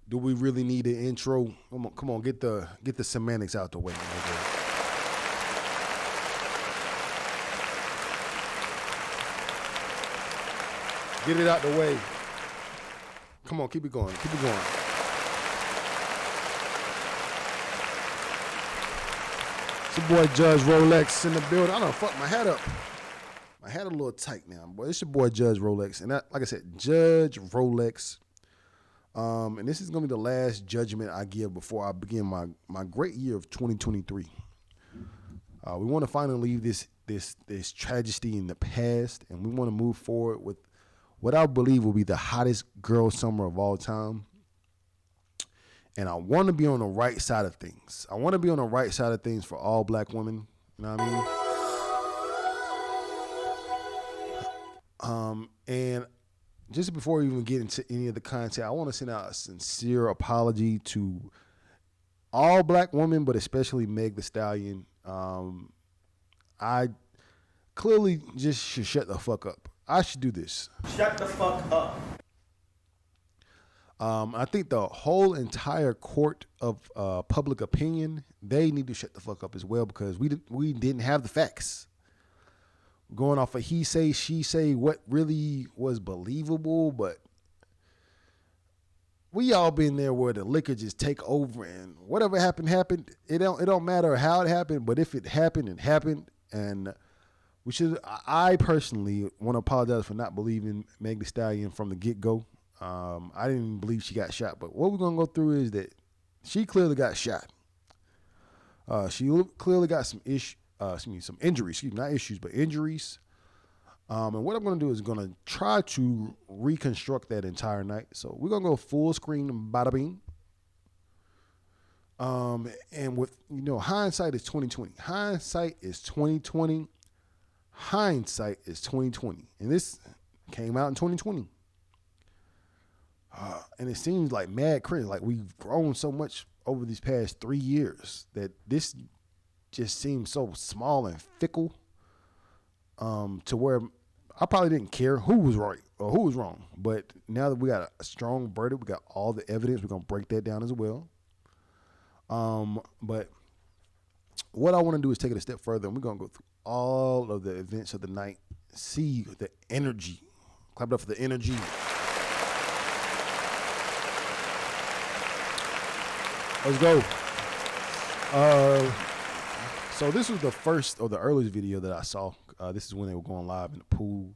Do we really need an intro? Come on, get the semantics out the way. Okay. Get it out the way. Come on, keep it going. Keep it going. It's your boy Judge Rolex in the building. I done fucked my hat up. My hat a little tight now, boy. It's your boy Judge Rolex. And that, like I said, Judge Rolex. And this is going to be the last judgment I give before I begin my great year of 2023. We want to finally leave this tragedy in the past, and we want to move forward with what I believe will be the hottest girl summer of all time. And I want to be on the right side of things. I want to be on the right side of things for all black women. You know what I mean? And just before we even get into any of the content, I want to send out a sincere apology to all black women, but especially Meg Thee Stallion. I clearly just should shut the fuck up. I should do this. Shut the fuck up. I think the whole entire court of public opinion, they need to shut the fuck up as well, because we didn't have the facts. Going off of he say, she say, what really was believable, but we all been there where the liquor just take over and whatever happened. It don't matter how it happened, but if it happened, it happened. And I personally want to apologize for not believing Meg Thee Stallion from the get-go. I didn't even believe she got shot, but what we're going to go through is that she clearly got shot. She clearly got some injuries, not issues, but injuries. And what I'm going to do is going to try to reconstruct that entire night. So we're going to go full screen, bada bing. And with, hindsight is 2020. Hindsight is 2020. Hindsight is 2020. And this came out in 2020. And it seems like mad crazy. Like we've grown so much over these past 3 years that this just seems so small and fickle, to where I probably didn't care who was right or who was wrong. But now that we got a strong verdict, we got all the evidence, we're going to break that down as well. But what I want to do is take it a step further, and we're going to go through all of the events of the night, see the energy. Clap it up for the energy. Let's go. So this was the first or the earliest video that I saw. This is when they were going live in the pool.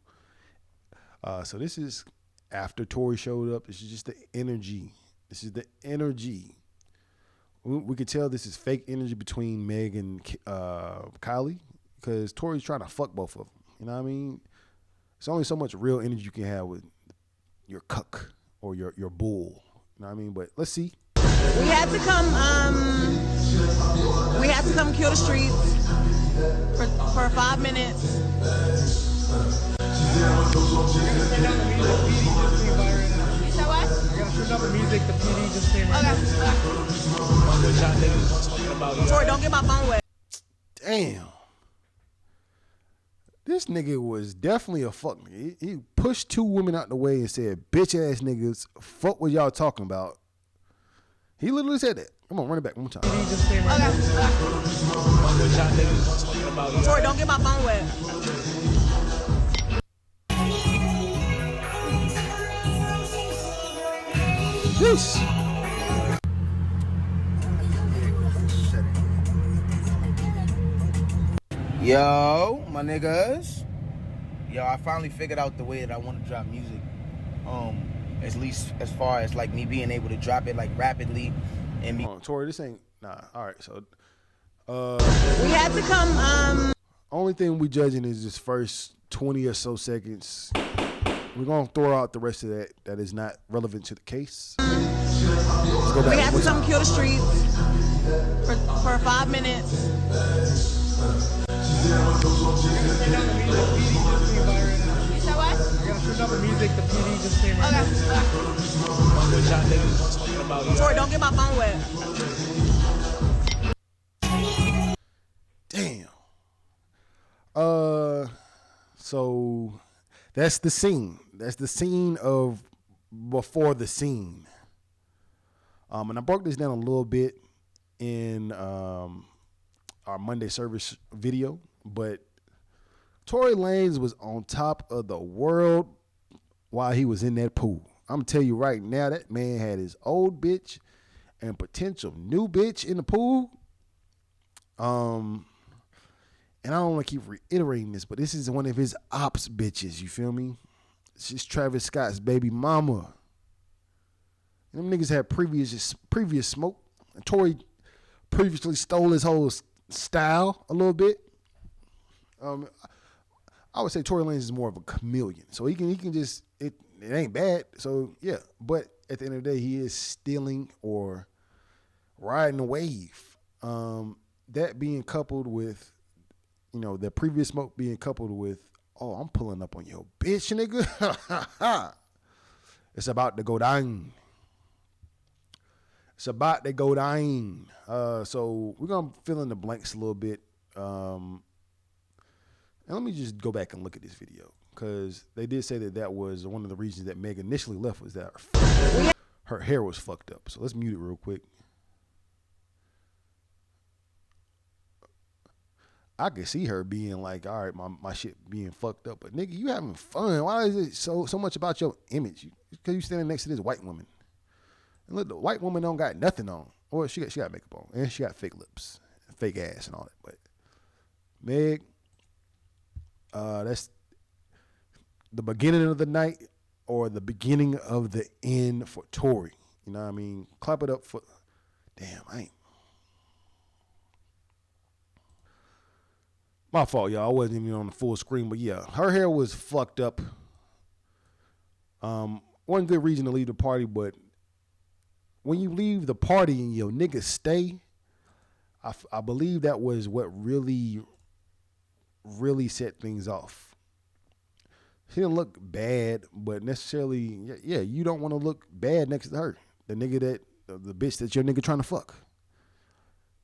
So this is after Tory showed up. This is just the energy. This is the energy. We could tell this is fake energy between Meg and Kylie, because Tory's trying to fuck both of them. You know what I mean? There's only so much real energy you can have with your cuck or your bull. You know what I mean? But let's see. We had to come kill the streets for 5 minutes. You said what? I gotta turn down the music. The PD just came right. Okay. Tory, don't get my phone wet. Damn. This nigga was definitely a fuck nigga. He pushed 2 women out the way and said, bitch ass niggas, fuck what y'all talking about. He literally said that. Come on, run it back one more time. Okay. Tory, don't get my phone wet. Jeez. Yo, my niggas. Yo, I finally figured out the way that I want to drop music. At least as far as like me being able to drop it like rapidly and be. Tory, this ain't all right. So, we had to come. Only thing we judging is this first 20 or so seconds. We're gonna throw out the rest of that is not relevant to the case. Let's go back. We had to come kill the streets for 5 minutes. You said what? I gotta turn down the music. The PD just came right. Okay. Tory, don't get my phone wet. Damn. So that's the scene. That's the scene of before the scene. And I broke this down a little bit in our Monday service video, but Tory Lanez was on top of the world while he was in that pool. I'm gonna tell you right now, that man had his old bitch and potential new bitch in the pool. And I don't want to keep reiterating this, but this is one of his ops bitches. You feel me? She's Travis Scott's baby mama. And them niggas had previous smoke. And Tory previously stole his whole style a little bit. I would say Tory Lanez is more of a chameleon, so he can just it ain't bad. So yeah, but at the end of the day, he is stealing or riding a wave. That being coupled with, the previous smoke being coupled with, oh, I'm pulling up on your bitch, nigga. It's about to go down. It's about to go down. So we're gonna fill in the blanks a little bit. And let me just go back and look at this video, because they did say that was one of the reasons that Meg initially left, was that her hair was fucked up. So let's mute it real quick. I could see her being like, all right, my shit being fucked up, but nigga, you having fun. Why is it so much about your image? Because you standing next to this white woman. And look, the white woman don't got nothing on. Or she got makeup on. And she got fake lips, fake ass and all that. But Meg, that's the beginning of the night or the beginning of the end for Tory. You know what I mean? Clap it up for, damn, I ain't. My fault, y'all. I wasn't even on the full screen, but yeah, her hair was fucked up. One good reason to leave the party, but when you leave the party and your niggas stay, I believe that was what really set things off. She didn't look bad, but necessarily, yeah, you don't want to look bad next to her. The bitch that your nigga trying to fuck.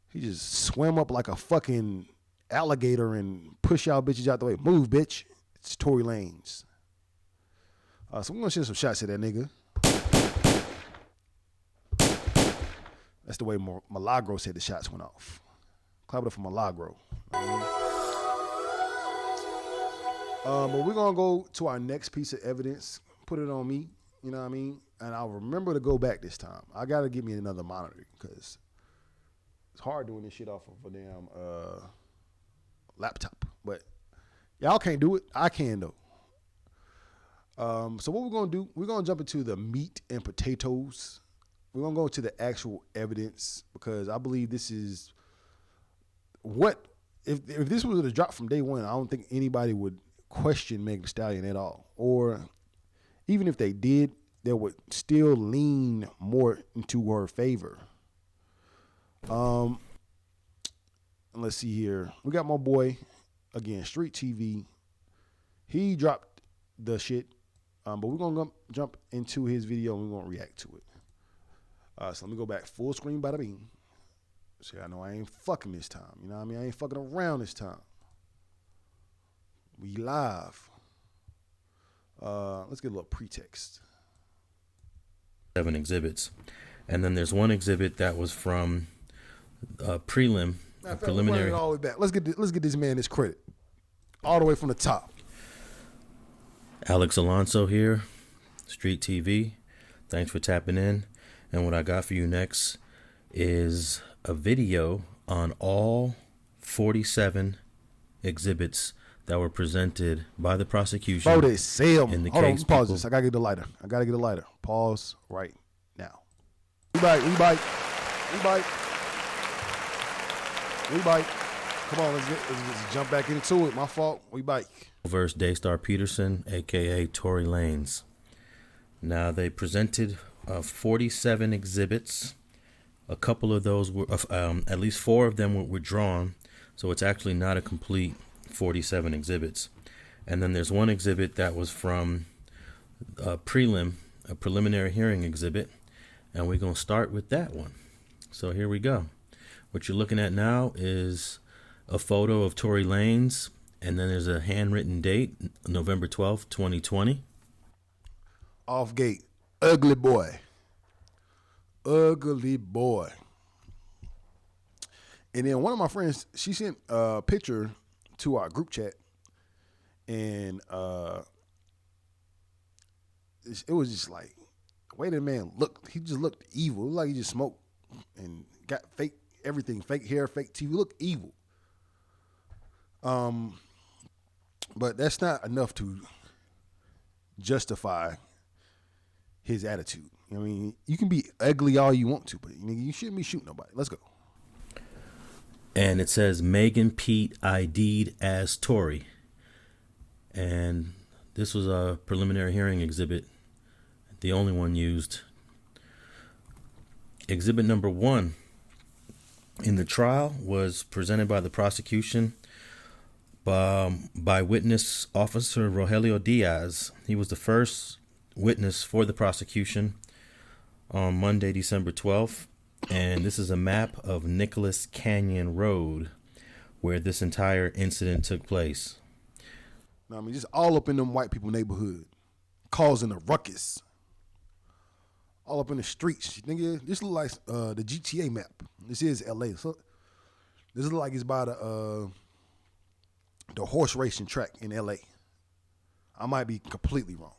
He just swam up like a fucking alligator and push y'all bitches out the way. Move, bitch. It's Tory Lanez. So we're gonna shoot some shots at that nigga. That's the way Milagro said the shots went off. Clap it up for Milagro. But we're gonna go to our next piece of evidence. Put it on me. You know what I mean? And I'll remember to go back this time. I gotta get me another monitor, because it's hard doing this shit off of a damn laptop. But y'all can't do it. I can though. So what we're gonna do, we're gonna jump into the meat and potatoes. We're gonna go to the actual evidence, because I believe this is what, if this was a drop from day one, I don't think anybody would question Meg Thee Stallion at all. Or even if they did, they would still lean more into her favor. Let's see here. We got my boy, again, Street TV. He dropped the shit, but we're going to jump into his video and we're going to react to it. So let me go back full screen, bada bing. See, I know I ain't fucking this time. You know what I mean? I ain't fucking around this time. We live. Let's get a little pretext. 7 exhibits. And then there's one exhibit that was from a preliminary. All the way back. Let's get this man his credit. All the way from the top. Alex Alonso here, Street TV. Thanks for tapping in. And what I got for you next is a video on all 47 exhibits that were presented by the prosecution. Oh, they sell me. In the Hold case, on, pause this. I gotta get the lighter. Pause right now. We bite. Come on, let's jump back into it. My fault. We bite. Versus Daystar Peterson, aka Tory Lanez. Now they presented 47 exhibits. A couple of those were, at least 4 of them were drawn, so it's actually not a complete 47 exhibits. And then there's one exhibit that was from a preliminary hearing exhibit, and we're going to start with that one. So here we go. What you're looking at now is a photo of Tory Lanez, and then there's a handwritten date, November 12th, 2020. Off gate. Ugly boy. ugly boy. And then one of my friends, she sent a picture to our group chat, and it was just like, the way the man looked, he just looked evil. It looked like he just smoked and got fake everything, fake hair, fake teeth. He looked evil. But that's not enough to justify his attitude. I mean, you can be ugly all you want to, but you shouldn't be shooting nobody. Let's go. And it says Megan Pete ID'd as Tory. And this was a preliminary hearing exhibit, the only one used. Exhibit number 1 in the trial was presented by the prosecution by witness Officer Rogelio Diaz. He was the first witness for the prosecution on Monday, December 12th. And this is a map of Nicholas Canyon Road where this entire incident took place. I mean, just all up in them white people neighborhood, causing a ruckus. All up in the streets. Nigga, this look like the GTA map. This is LA. So this look like it's by the horse racing track in LA. I might be completely wrong.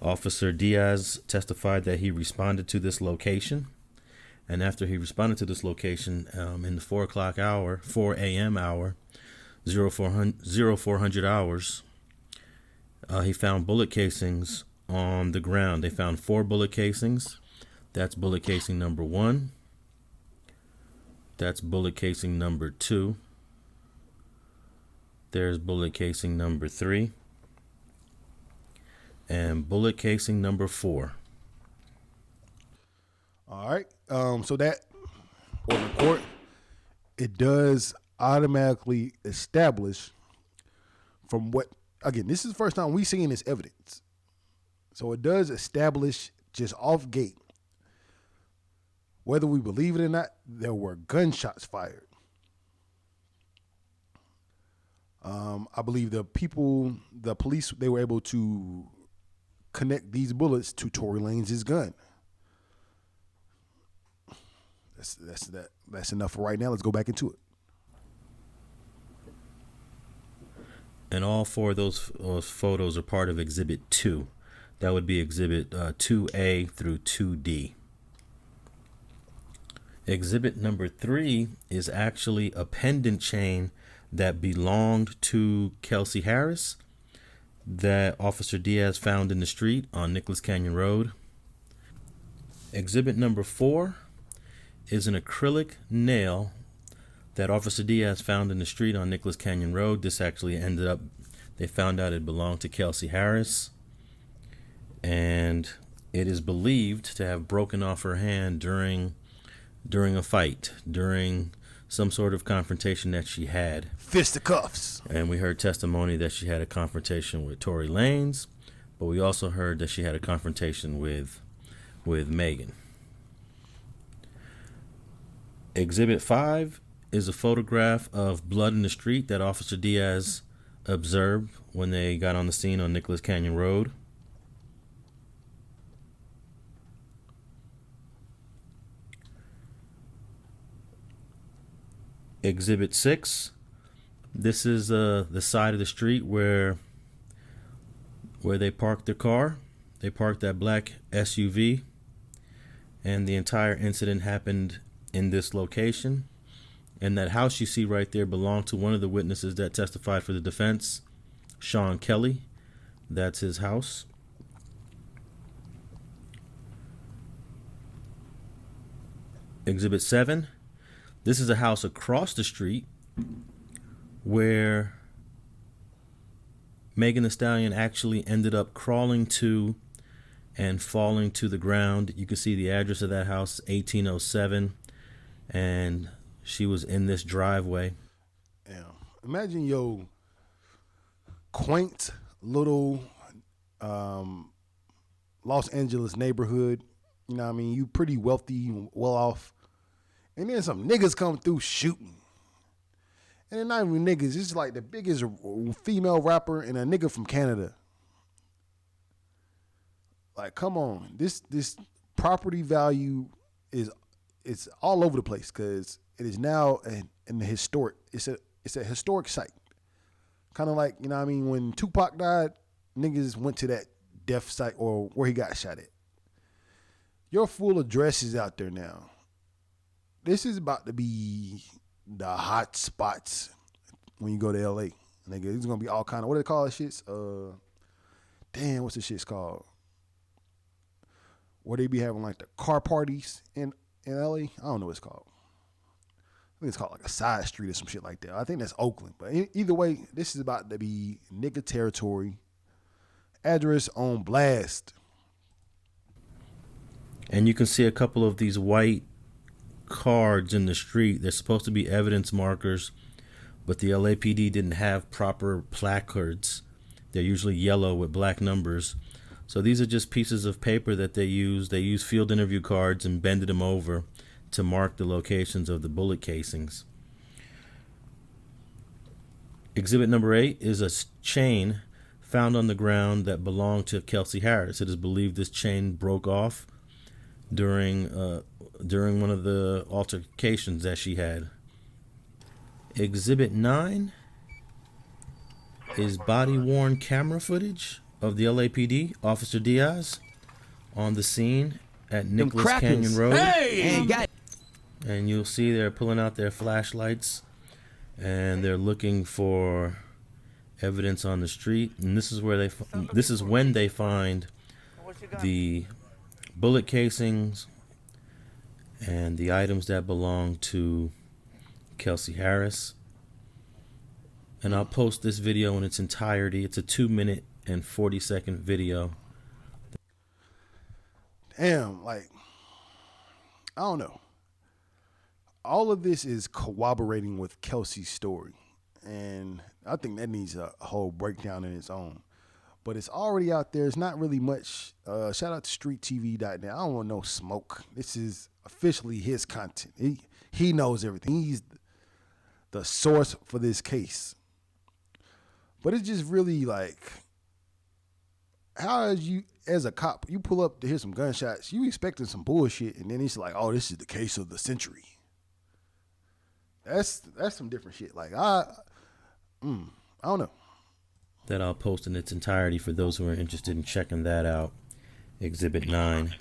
Officer Diaz testified that he responded to this location. And after he responded to this location in the 4 a.m. hour, 0400 hours, he found bullet casings on the ground. They found 4 bullet casings. That's bullet casing number 1. That's bullet casing number 2. There's bullet casing number 3. And bullet casing number 4. All right. So that on the court, it does automatically establish from what, again, this is the first time we've seen this evidence. So it does establish just off gate, whether we believe it or not, there were gunshots fired. I believe the police, they were able to connect these bullets to Tory Lanez' gun. That's enough for right now. Let's go back into it. And all 4 of those photos are part of Exhibit 2. That would be Exhibit 2A through 2D. Exhibit number 3 is actually a pendant chain that belonged to Kelsey Harris that Officer Diaz found in the street on Nicholas Canyon Road. Exhibit number 4 is an acrylic nail that Officer Diaz found in the street on Nicholas Canyon Road. This actually ended up, they found out it belonged to Kelsey Harris. And it is believed to have broken off her hand during a fight, during some sort of confrontation that she had. Fisticuffs. And we heard testimony that she had a confrontation with Tory Lanez, but we also heard that she had a confrontation with Megan. Exhibit 5 is a photograph of blood in the street that Officer Diaz observed when they got on the scene on Nicholas Canyon Road. Exhibit 6, this is the side of the street where they parked their car. They parked that black SUV, and the entire incident happened in this location. And that house you see right there belonged to one of the witnesses that testified for the defense, Sean Kelly. That's his house. Exhibit 7, this is a house across the street where Megan Thee Stallion actually ended up crawling to and falling to the ground. You can see the address of that house, 1807, and she was in this driveway. Yeah. Imagine your quaint little Los Angeles neighborhood. You know what I mean? You pretty wealthy, well off. And then some niggas come through shooting. And they're not even niggas. It's like the biggest female rapper and a nigga from Canada. Like, come on. This property value it's all over the place because it is now in the historic. It's a historic site. Kind of like, you know what I mean, when Tupac died, niggas went to that death site or where he got shot at. Your full address is out there now. This is about to be the hot spots when you go to LA. Nigga, it's gonna be all kind of, what do they call this shits? Damn, what's this shit's called? Where they be having like the car parties in LA? I don't know what it's called. I think it's called like a side street or some shit like that. I think that's Oakland. But either way, this is about to be nigga territory. Address on blast. And you can see a couple of these white cards in the street. They're supposed to be evidence markers, but the LAPD didn't have proper placards. They're usually yellow with black numbers. So these are just pieces of paper that they use. They use field interview cards and bended them over to mark the locations of the bullet casings. Exhibit number 8 is a chain found on the ground that belonged to Kelsey Harris. It is believed this chain broke off during one of the altercations that she had. Exhibit 9 is body-worn camera footage of the LAPD, Officer Diaz, on the scene at Nicholas Canyon Road. And you'll see they're pulling out their flashlights and they're looking for evidence on the street. And this is where this is when they find the bullet casings and the items that belong to Kelsey Harris. And I'll post this video in its entirety. It's a 2-minute and 40-second video. Damn, like, I don't know. All of this is corroborating with Kelsey's story. And I think that needs a whole breakdown in its own. But it's already out there. It's not really much. Shout out to StreetTV.net. I don't want no smoke. This is officially his content. He knows everything. He's the source for this case. But it's just really like, how is you, as a cop, you pull up to hear some gunshots, you expecting some bullshit, and then it's like, oh, this is the case of the century. That's some different shit. Like, I don't know. That I'll post in its entirety for those who are interested in checking that out. Exhibit 9.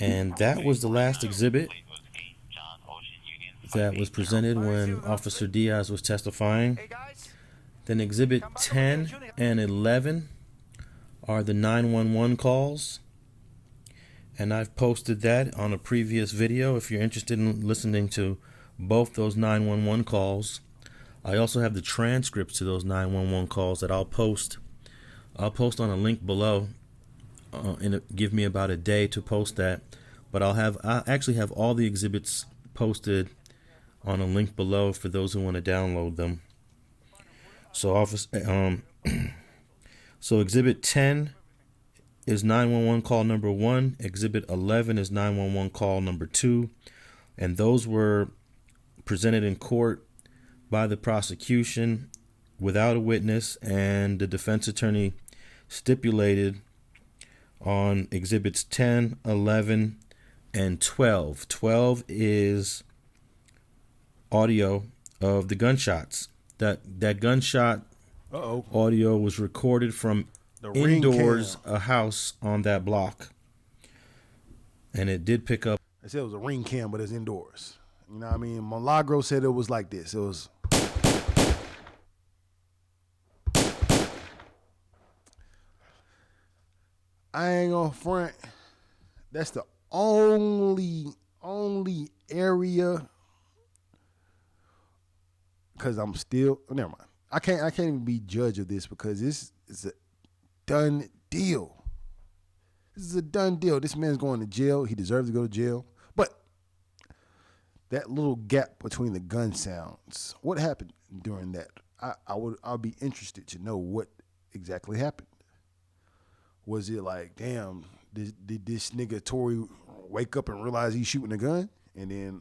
And that was the last exhibit that was presented when Officer Diaz was testifying. Then Exhibit 10 and 11 are the 911 calls. And I've posted that on a previous video if you're interested in listening to both those 911 calls. I also have the transcripts to those 911 calls that I'll post. I'll post on a link below. Give me about a day to post that. But I actually have all the exhibits posted on a link below for those who want to download them. So so Exhibit 10 is 911 call number 1. Exhibit 11 is 911 call number 2. And those were presented in court by the prosecution without a witness, and the defense attorney stipulated on Exhibits 10, 11, and 12. 12 is audio of the gunshots. That gunshot audio was recorded from indoors, a house on that block. And it did pick up. They said it was a ring cam, but it's indoors. You know what I mean? Milagro said it was like this. It was. I ain't gonna front. That's the only area. Cause I'm still, never mind. I can't even be judge of this because this is a done deal. This is a done deal. This man's going to jail. He deserves to go to jail. But that little gap between the gun sounds, what happened during that? I'll be interested to know what exactly happened. Was it like, damn, did this nigga Tory wake up and realize he's shooting a gun and then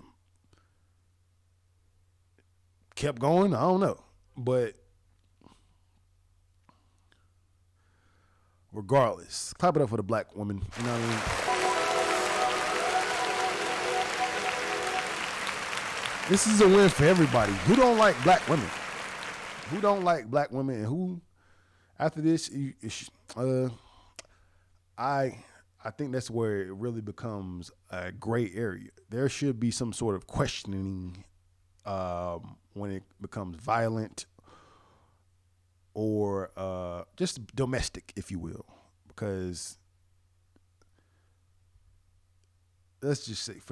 kept going? I don't know. But regardless, clap it up for the black woman. You know what I mean? This is a win for everybody. Who don't like black women? Who don't like black women? And who, after this, I think that's where it really becomes a gray area. There should be some sort of questioning when it becomes violent or just domestic, if you will, because let's just say just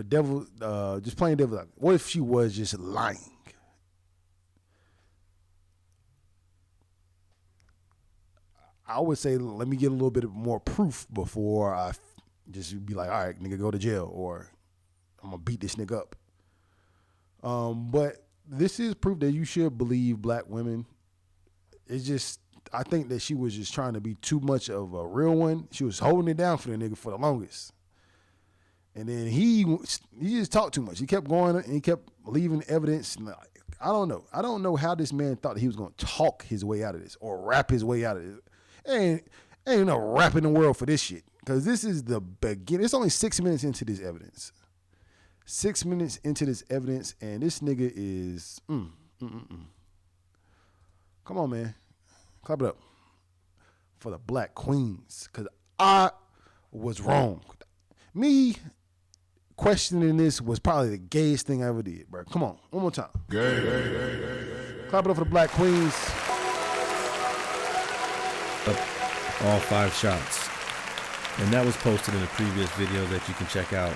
plain devil. What if she was just lying? I would say, let me get a little bit more proof before I just be like, all right, nigga, go to jail, or I'm gonna beat this nigga up. But this is proof that you should believe black women. It's just, I think that she was just trying to be too much of a real one. She was holding it down for the nigga for the longest. And then he just talked too much. He kept going and he kept leaving evidence. And I don't know. I don't know how this man thought he was going to talk his way out of this or rap his way out of this. Ain't no rap in the world for this shit. Because this is the beginning. It's only 6 minutes into this evidence. 6 minutes into this evidence, and this nigga is Come on, man. Clap it up for the black queens. Because I was wrong. Me questioning this was probably the gayest thing I ever did, bro. Come on, one more time. Gay. Clap it up for the black queens. All 5 shots. And that was posted in a previous video that you can check out.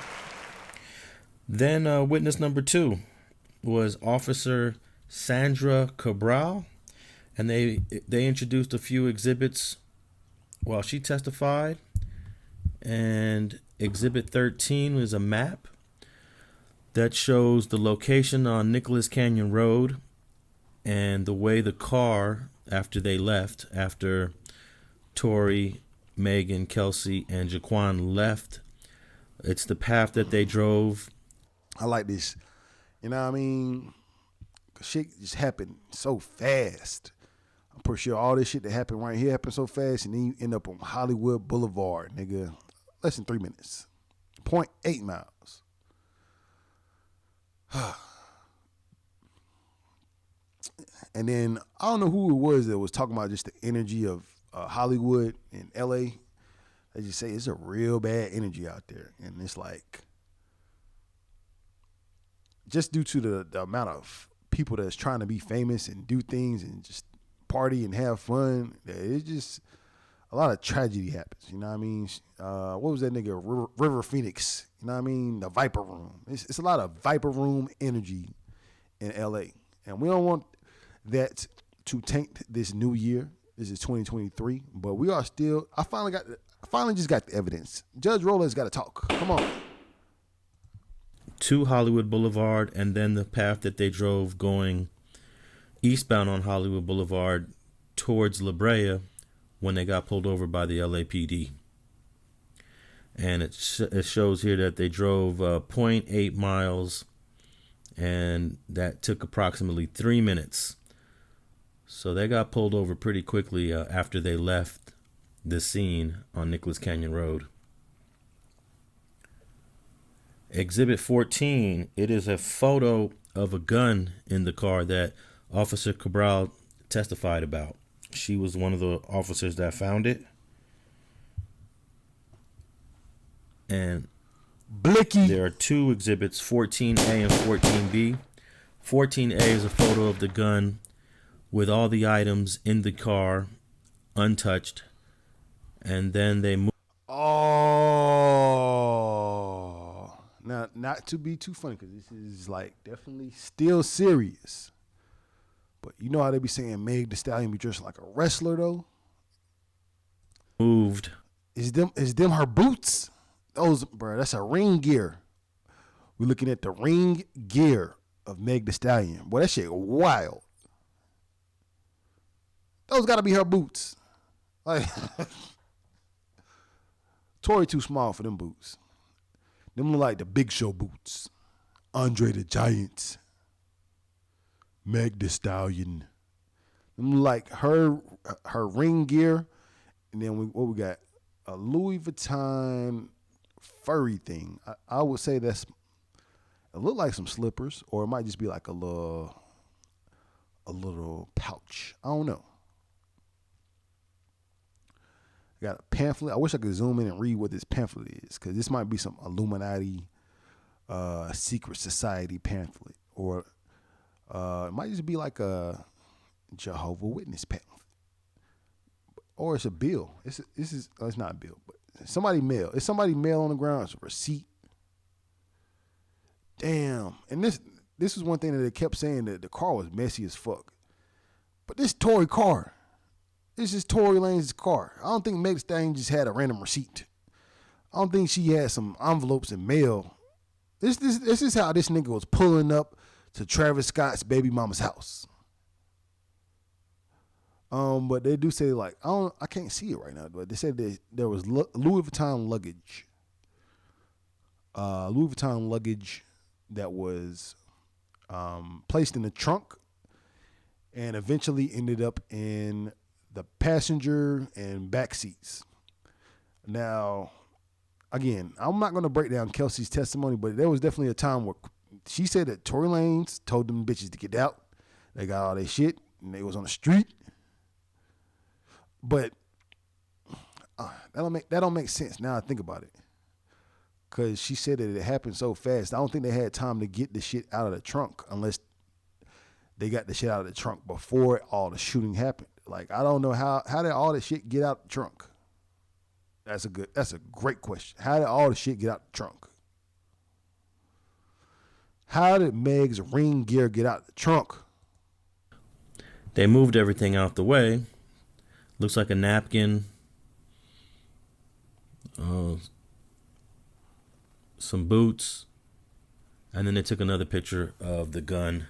Then witness number 2 was Officer Sandra Cabral. And they introduced a few exhibits while she testified. And Exhibit 13 was a map that shows the location on Nicholas Canyon Road and the way the car, after they left, after Tory, Megan, Kelsey, and Jaquan left, it's the path that they drove. I like this. You know what I mean? Shit just happened so fast. I'm pretty sure all this shit that happened right here happened so fast, and then you end up on Hollywood Boulevard, nigga. Less than 3 minutes. 0.8 miles. And then I don't know who it was that was talking about just the energy of Hollywood and LA. They just say it's a real bad energy out there. And it's like, just due to the amount of people that's trying to be famous and do things and just party and have fun, it's just a lot of tragedy happens. You know what I mean? What was that nigga? River Phoenix. You know what I mean? The Viper Room. It's a lot of Viper Room energy in LA. And we don't want that to taint this new year. This is 2023. But we are still, I finally just got the evidence. Judge Rollins got to talk. Come on. To Hollywood Boulevard, and then the path that they drove going eastbound on Hollywood Boulevard towards La Brea when they got pulled over by the LAPD. And it shows here that they drove 0.8 miles, and that took approximately 3 minutes. So they got pulled over pretty quickly after they left the scene on Nicholas Canyon Road. Exhibit 14, it is a photo of a gun in the car that Officer Cabral testified about. She was one of the officers that found it. And Blicky. There are 2 exhibits, 14A and 14B. 14A is a photo of the gun with all the items in the car untouched. And then they move. Oh. Now, not to be too funny, because this is like definitely still serious. But you know how they be saying Meg Thee Stallion be dressed like a wrestler, though? Moved. Is them her boots? Those, bro, that's a ring gear. We're looking at the ring gear of Meg Thee Stallion. Boy, that shit wild. Those gotta be her boots. Like, Tory too small for them boots. Them look like the Big Show boots. Andre the Giant. Meg Thee Stallion. Them look like her ring gear. And then what we got? A Louis Vuitton furry thing. I would say that's It looked like some slippers, or it might just be like a little pouch. I don't know. Got a pamphlet. I wish I could zoom in and read what this pamphlet is, because this might be some Illuminati secret society pamphlet, or it might just be like a Jehovah Witness pamphlet, or it's a bill. It's not a bill, but somebody mail. It's somebody mail on the ground. It's a receipt. Damn. And this is one thing that they kept saying, that the car was messy as fuck. But this Tory car. This is Tory Lanez' car. I don't think Meg Thee Stallion just had a random receipt. I don't think she had some envelopes and mail. This is how this nigga was pulling up to Travis Scott's baby mama's house. But they do say, like, I can't see it right now, but they said that there was Louis Vuitton luggage. Louis Vuitton luggage that was placed in the trunk and eventually ended up in the passenger and back seats. Now, again, I'm not going to break down Kelsey's testimony, but there was definitely a time where she said that Tory Lanez told them bitches to get out. They got all their shit and they was on the street. But that don't make sense now I think about it. Because she said that it happened so fast. I don't think they had time to get the shit out of the trunk unless they got the shit out of the trunk before all the shooting happened. Like, I don't know how did all the shit get out the trunk? That's a great question. How did all the shit get out the trunk? How did Meg's ring gear get out the trunk? They moved everything out the way. Looks like a napkin. Some boots. And then they took another picture of the gun,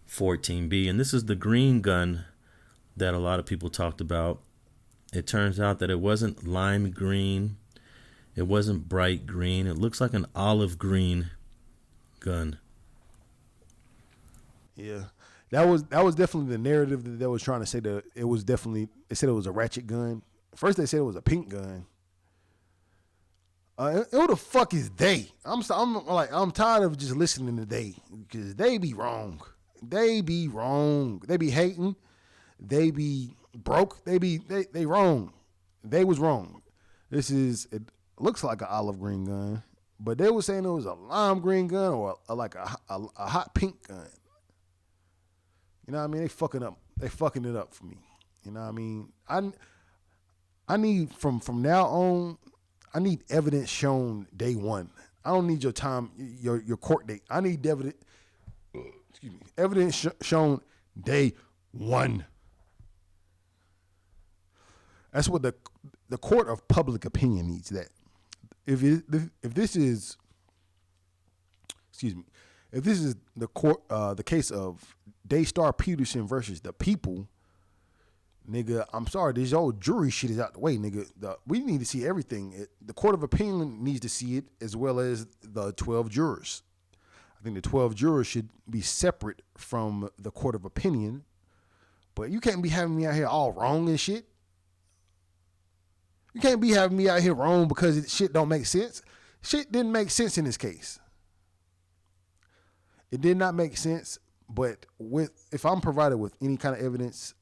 14B. And this is the green gun that a lot of people talked about. It turns out that it wasn't lime green. It wasn't bright green. It looks like an olive green gun. Yeah. That was definitely the narrative that they was trying to say, that it was definitely, they said it was a ratchet gun. First they said it was a pink gun. Who the fuck is they? I'm tired of just listening to they, because they be wrong. They be wrong. They be hating. They be broke. They wrong. They was wrong. It looks like an olive green gun, but they were saying it was a lime green gun or like a hot pink gun. You know what I mean? They fucking it up for me. You know what I mean? I need from now on, I need evidence shown day one. I don't need your time, your court date. I need evidence shown day one. That's what the court of public opinion needs. That if this is the court, the case of Daystar Peterson versus the people, nigga, I'm sorry, this old jury shit is out the way, nigga. We need to see everything. The court of opinion needs to see it, as well as the 12 jurors. I think the 12 jurors should be separate from the court of opinion. But you can't be having me out here all wrong and shit. You can't be having me out here wrong because shit don't make sense. Shit didn't make sense in this case. It did not make sense, but if I'm provided with any kind of evidence,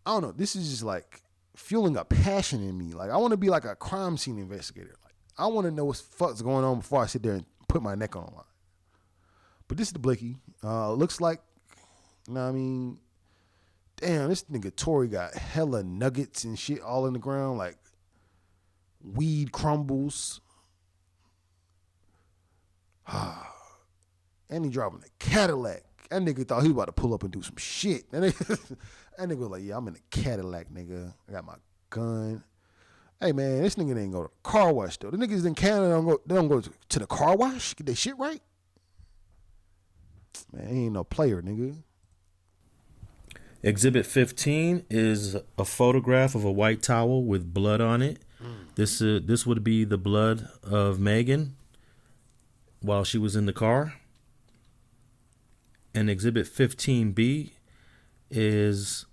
I don't know, this is just like fueling a passion in me. Like, I want to be like a crime scene investigator. Like, I want to know what the fuck's going on before I sit there and put my neck on the line. But this is the Blicky. Looks like, you know what I mean? Damn, this nigga Tory got hella nuggets and shit all in the ground, like weed crumbles. And he driving a Cadillac. That nigga thought he was about to pull up and do some shit. That nigga was like, yeah, I'm in a Cadillac, nigga. I got my gun. Hey, man, this nigga didn't go to the car wash, though. The niggas in Canada don't go to the car wash, get their shit right. Man, he ain't no player, nigga. Exhibit 15 is a photograph of a white towel with blood on it. This would be the blood of Megan while she was in the car. And Exhibit 15B is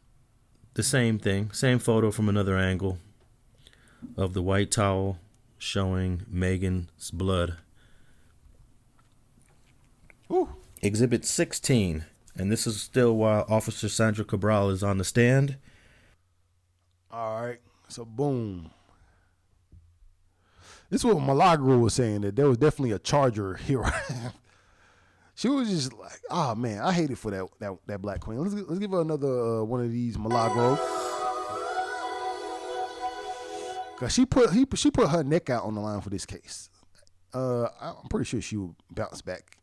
the same thing, same photo from another angle of the white towel showing Megan's blood. Whew. Exhibit 16, and this is still while Officer Sandra Cabral is on the stand. All right. So boom. This is what Milagro was saying, that there was definitely a charger here. She was just like, oh man, I hate it for that black queen. Let's give her another one of these Milagro. Cause she put her neck out on the line for this case. I'm pretty sure she will bounce back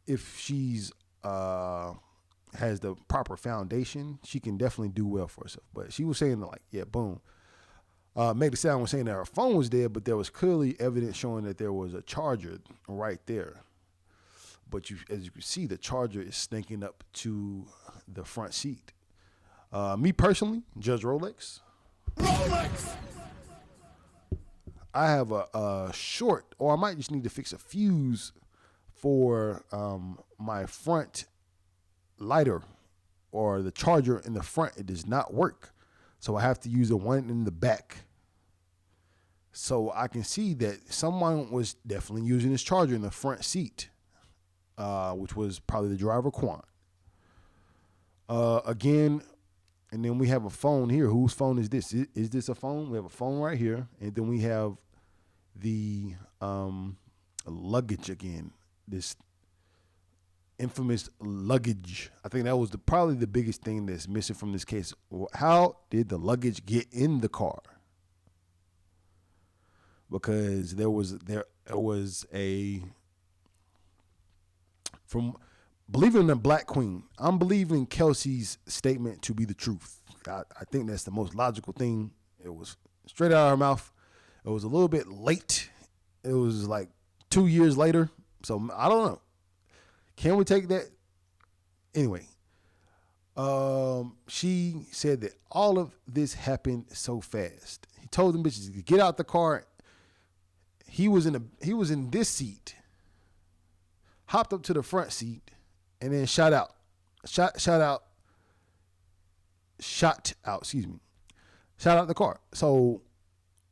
if she's has the proper foundation. She can definitely do well for herself. But she was saying like, yeah, boom. Meg Thee Stallion was saying that her phone was dead, but there was clearly evidence showing that there was a charger right there. But as you can see, the charger is stinking up to the front seat. Me personally, Judge Rolex. I have a short, or I might just need to fix a fuse for my front lighter, or the charger in the front. It does not work. So I have to use the one in the back. So I can see that someone was definitely using this charger in the front seat, which was probably the driver, Quan. Again, and then we have a phone here. Whose phone is this? Is this a phone? We have a phone right here. And then we have the luggage again. This infamous luggage. I think that was probably the biggest thing that's missing from this case. How did the luggage get in the car? Because there was a, from believing in the Black Queen, I'm believing Kelsey's statement to be the truth. I think that's the most logical thing. It was straight out of her mouth. It was a little bit late. It was like 2 years later. So I don't know. Can we take that? Anyway, she said that all of this happened so fast. He told them bitches to get out the car. He was in this seat, hopped up to the front seat, and then shot out. Shot out the car. So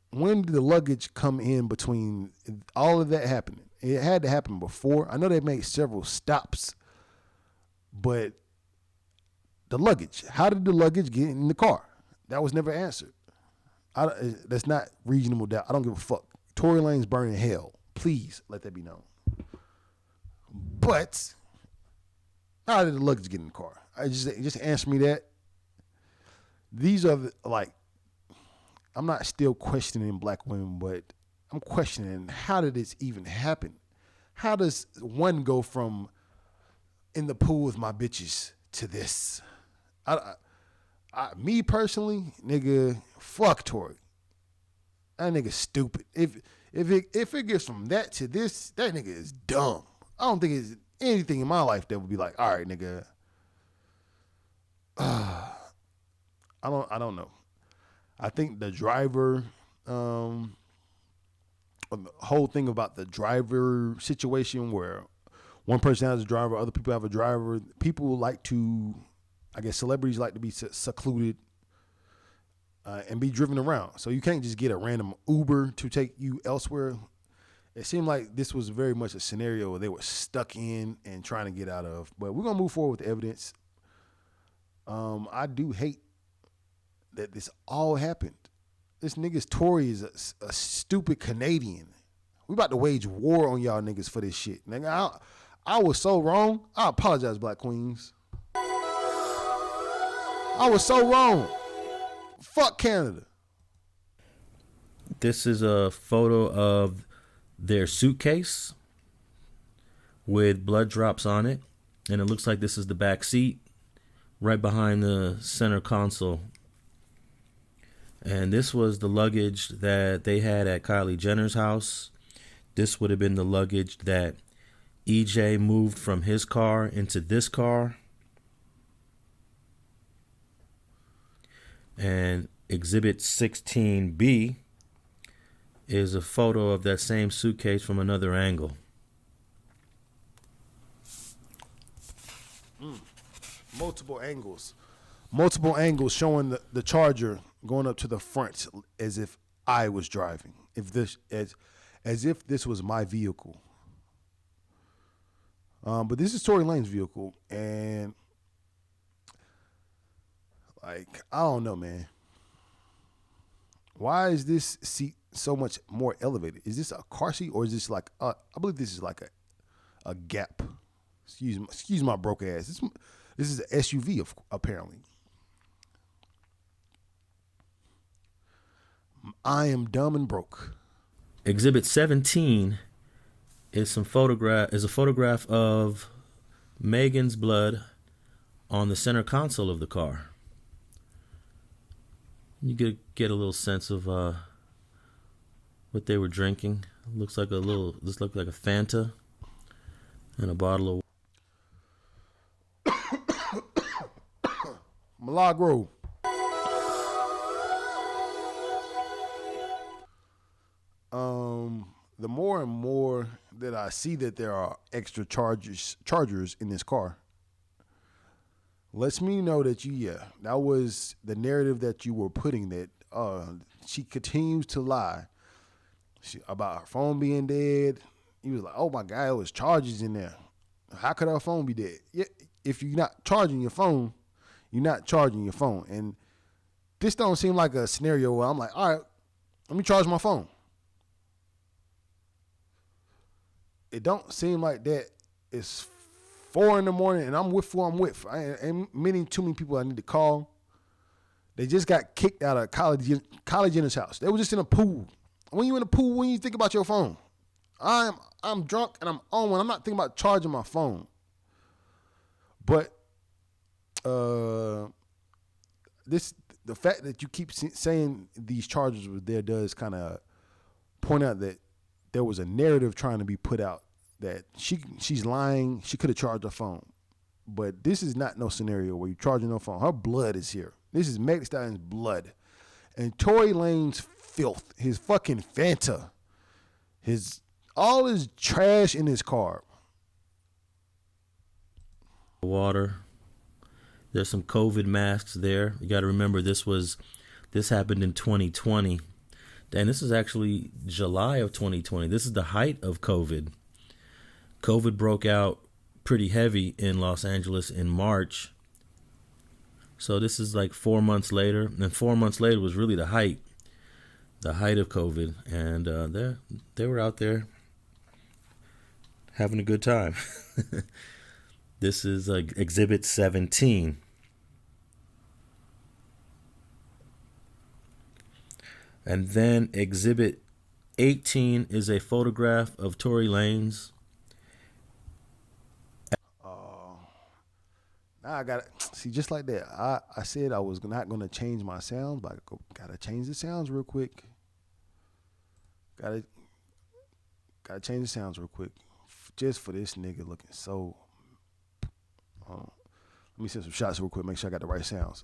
when did the luggage come in between all of that happening? It had to happen before. I know they made several stops, but the luggage, how did the luggage get in the car? That was never answered. That's not reasonable doubt. I don't give a fuck. Tory Lanez burning hell. Please let that be known. But how did the luggage get in the car? Just answer me that. These are I'm not still questioning black women, but I'm questioning how did this even happen? How does one go from in the pool with my bitches to this? Me personally, nigga, fuck Tory. That nigga stupid. If it gets from that to this, that nigga is dumb. I don't think it's anything in my life that would be like, all right, nigga. I don't know. I think the driver, the whole thing about the driver situation where one person has a driver, other people have a driver. People like to, I guess celebrities like to be secluded and be driven around. So you can't just get a random Uber to take you elsewhere. It seemed like this was very much a scenario where they were stuck in and trying to get out of. But we're going to move forward with the evidence. I do hate that this all happened. This nigga's Tory is a stupid Canadian. We about to wage war on y'all niggas for this shit. Nigga, I was so wrong. I apologize, Black Queens. I was so wrong. Fuck Canada. This is a photo of their suitcase with blood drops on it. And it looks like this is the back seat right behind the center console. And this was the luggage that they had at Kylie Jenner's house. This would have been the luggage that EJ moved from his car into this car. And Exhibit 16B is a photo of that same suitcase from another angle. Multiple angles showing the Charger going up to the front as if I was driving. As if this was my vehicle. But this is Tory Lanez vehicle, and like I don't know, man. Why is this seat so much more elevated? Is this a car seat or is this like I believe this is like a Gap. Excuse my broke ass. This is an SUV apparently. I am dumb and broke. Exhibit 17 is a photograph of Megan's blood on the center console of the car. You get a little sense of what they were drinking. This looked like a Fanta and a bottle of Milagro. The more and more that I see that there are extra chargers in this car, lets me know that that was the narrative that you were putting, that she continues to lie about her phone being dead. You was like, oh my God, it was charges in there. How could her phone be dead? Yeah, if you're not charging your phone, you're not charging your phone. And this don't seem like a scenario where I'm like, all right, let me charge my phone. It don't seem like that. It's 4 a.m. and I'm with who I'm with. I ain't too many people I need to call. They just got kicked out of college in his house. They were just in a pool. When you in a pool, when you think about your phone, I'm drunk and I'm on one. I'm not thinking about charging my phone. But the fact that you keep saying these charges were there does kind of point out that there was a narrative trying to be put out that she's lying. She could have charged her phone. But this is not no scenario where you're charging no phone. Her blood is here. This is Meg Thee Stallion's blood. And Tory Lanez filth, his fucking Fanta, all his trash in his car. water. There's some COVID masks there. You got to remember this happened in 2020. And this is actually July of 2020. This is the height of COVID. COVID broke out pretty heavy in Los Angeles in March. So this is like 4 months later. And 4 months later was really the height of COVID. And they were out there having a good time. This is like Exhibit 17. And then Exhibit 18 is a photograph of Tory Lanez. Now I gotta see, just like that. I said I was not gonna change my sounds, but I gotta change the sounds real quick. Gotta change the sounds real quick, just for this nigga looking so. Let me send some shots real quick. Make sure I got the right sounds.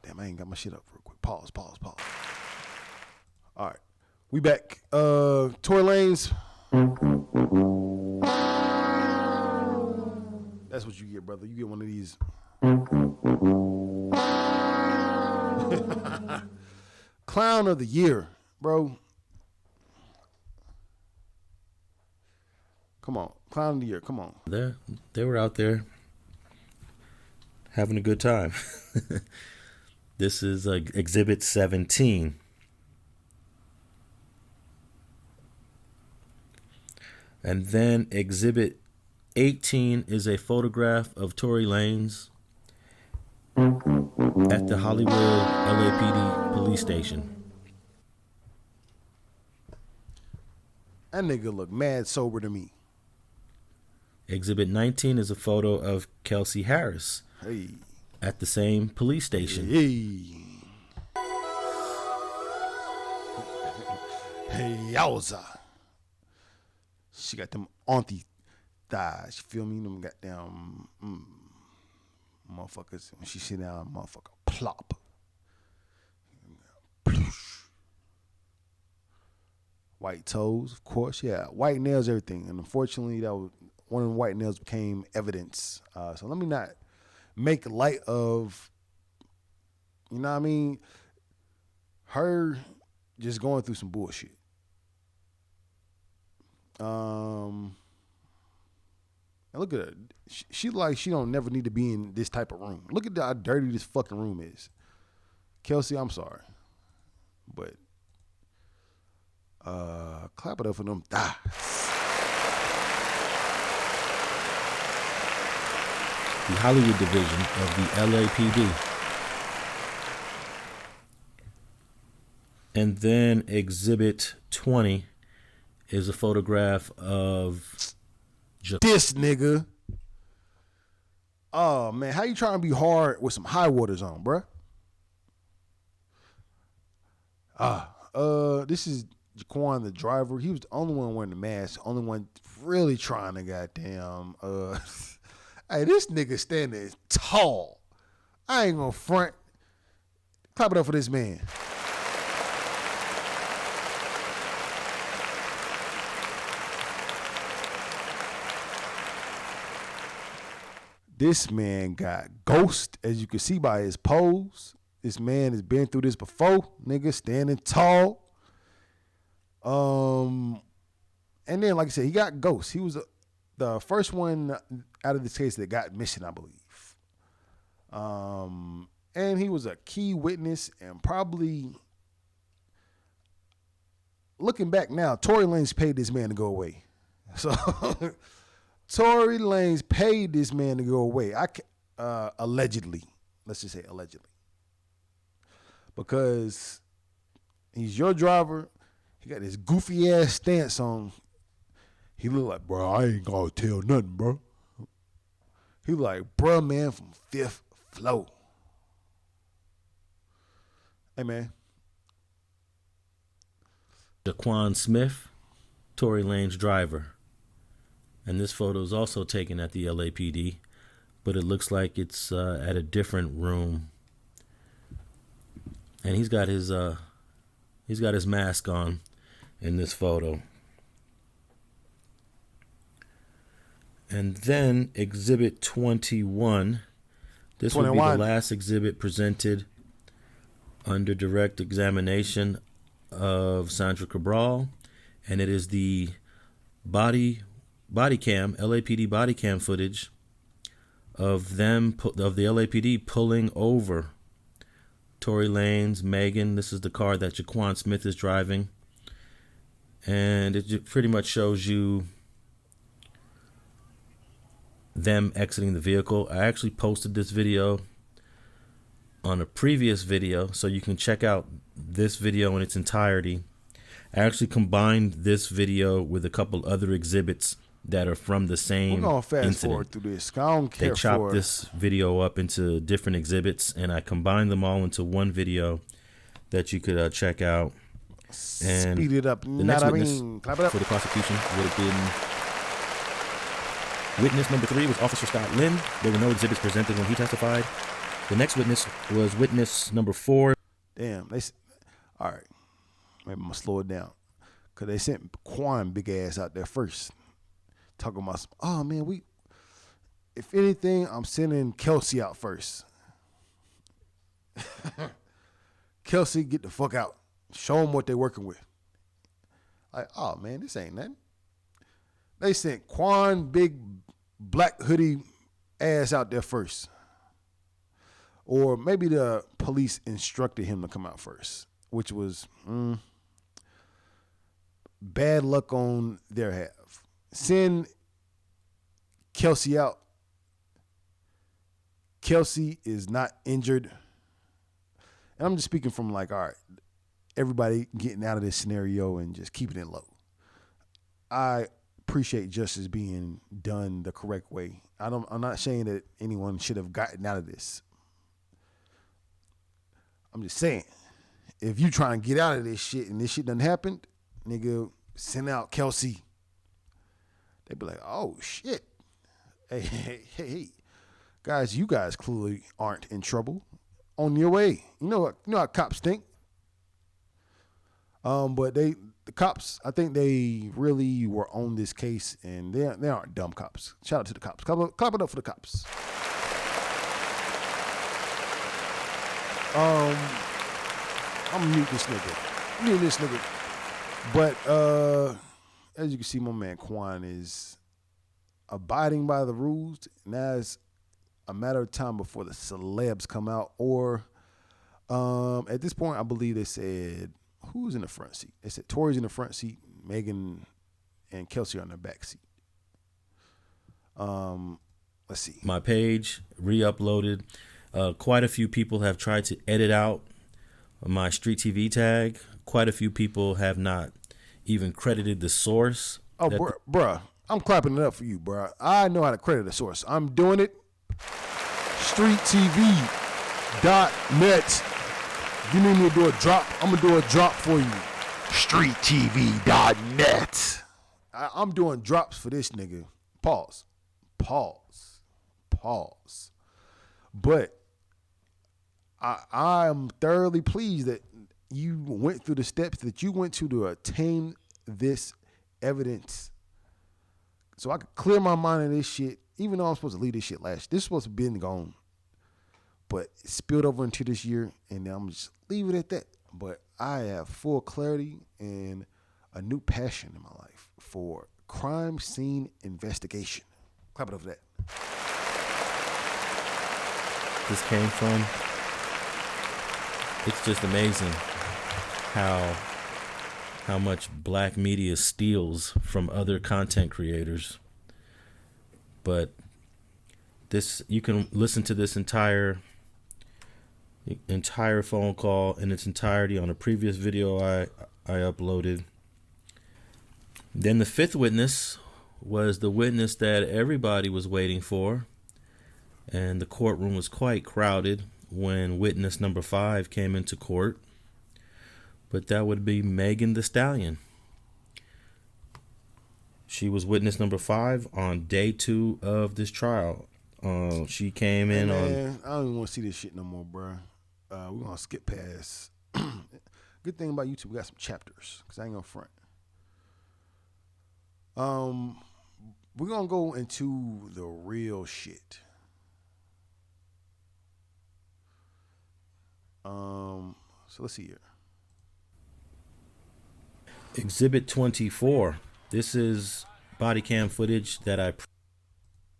Damn, I ain't got my shit up real quick. Pause. All right, we back. Tory Lanez. That's what you get, brother. You get one of these. Clown of the year, bro. Come on. Clown of the year. Come on. They were out there having a good time. This is like Exhibit 17. And then Exhibit 18 is a photograph of Tory Lanez at the Hollywood LAPD police station. That nigga look mad sober to me. Exhibit 19 is a photo of Kelsey Harris at the same police station. Hey, yowza. She got them auntie thighs. You feel me? Them goddamn motherfuckers. When she sit down, motherfucker plop. White toes, of course. Yeah, white nails, everything. And unfortunately, that was one of the white nails became evidence. So let me not make light of, you know what I mean, her just going through some bullshit. And Look at her. She like she don't never need to be in this type of room. Look at how dirty this fucking room is. Kelsey, I'm sorry. But clap it up for them. The Hollywood division of the LAPD. And then Exhibit 20 is a photograph of this nigga. Oh man, how you trying to be hard with some high waters on, bruh? This is Jaquan, the driver. He was the only one wearing the mask, only one really trying to goddamn hey, this nigga standing tall. I ain't gonna front. Clap it up for this man. This man got ghost, as you can see by his pose. This man has been through this before, nigga, standing tall. And then, like I said, he got ghost. He was the first one out of this case that got missing, I believe. And he was a key witness, and probably, looking back now, Tory Lanez paid this man to go away. So Tory Lanez paid this man to go away. Allegedly. Let's just say allegedly. Because he's your driver. He got this goofy ass stance on. He look like, bro, I ain't gonna tell nothing, bro. He like, bro, man, from 5th floor. Hey, man. Jaquan Smith, Tory Lanez driver. And this photo is also taken at the LAPD, but it looks like it's at a different room. And he's got his mask on in this photo. And then Exhibit 21. This 21. Will be the last exhibit presented under direct examination of Sandra Cabral, and it is the body cam, LAPD body cam footage of the LAPD pulling over Tory Lanez, Megan. This is the car that Jaquan Smith is driving, and it pretty much shows you them exiting the vehicle. I actually posted this video on a previous video, so you can check out this video in its entirety. I actually combined this video with a couple other exhibits that are from the same We're gonna fast incident. forward through this. I don't care. They chopped this video up into different exhibits, and I combined them all into one video that you could check out. And speed it up. The next witness clap it up for the prosecution would have been witness number 3 was Officer Scott Lynn. There were no exhibits presented when he testified. The next witness was witness number 4. Damn, all right. Maybe I'm gonna slow it down, cause they sent Quan big ass out there first, talking about some, oh man, if anything, I'm sending Kelsey out first. Kelsey, get the fuck out. Show them what they're working with. Like, oh man, this ain't nothing. They sent Quan big black hoodie ass out there first. Or maybe the police instructed him to come out first, which was bad luck on their half. Send Kelsey out. Kelsey is not injured. And I'm just speaking from like, all right, everybody getting out of this scenario and just keeping it low. I appreciate justice being done the correct way. I'm not saying that anyone should have gotten out of this. I'm just saying, if you trying to get out of this shit and this shit done happened, nigga, send out Kelsey. They be like, oh shit. Hey. Guys, you guys clearly aren't in trouble. On your way. You know how cops think. But the cops, I think they really were on this case, and they aren't dumb cops. Shout out to the cops. Clap it up for the cops. I'm gonna mute this nigga. But as you can see, my man Quan is abiding by the rules. Now it's a matter of time before the celebs come out, or at this point, I believe they said who's in the front seat. They said Tory's in the front seat, Megan and Kelsey are in the back seat. Let's see. My page re-uploaded. Quite a few people have tried to edit out my Street TV tag. Quite a few people have not even credited the source. Oh, bruh, I'm clapping it up for you, bruh. I know how to credit a source. I'm doing it. StreetTV.net. You need me to do a drop? I'm going to do a drop for you. StreetTV.net. I'm doing drops for this nigga. Pause. But I am thoroughly pleased that you went through the steps that you went to attain this evidence, so I could clear my mind of this shit. Even though I'm supposed to leave this shit last, this is supposed to be gone, but it spilled over into this year, and I'm just leave it at that. But I have full clarity and a new passion in my life for crime scene investigation. Clap it up for that. This came from. It's just amazing how much black media steals from other content creators. But this, you can listen to this entire phone call in its entirety on a previous video I uploaded. Then the fifth witness was the witness that everybody was waiting for, and the courtroom was quite crowded when witness number 5 came into court. But that would be Megan Thee Stallion. She was witness number 5 on day 2 of this trial. She came in on. I don't even want to see this shit no more, bro. We're gonna skip past. Good thing about YouTube, we got some chapters, cause I ain't gonna front. We're gonna go into the real shit. So let's see here. Exhibit 24. This is body cam footage that I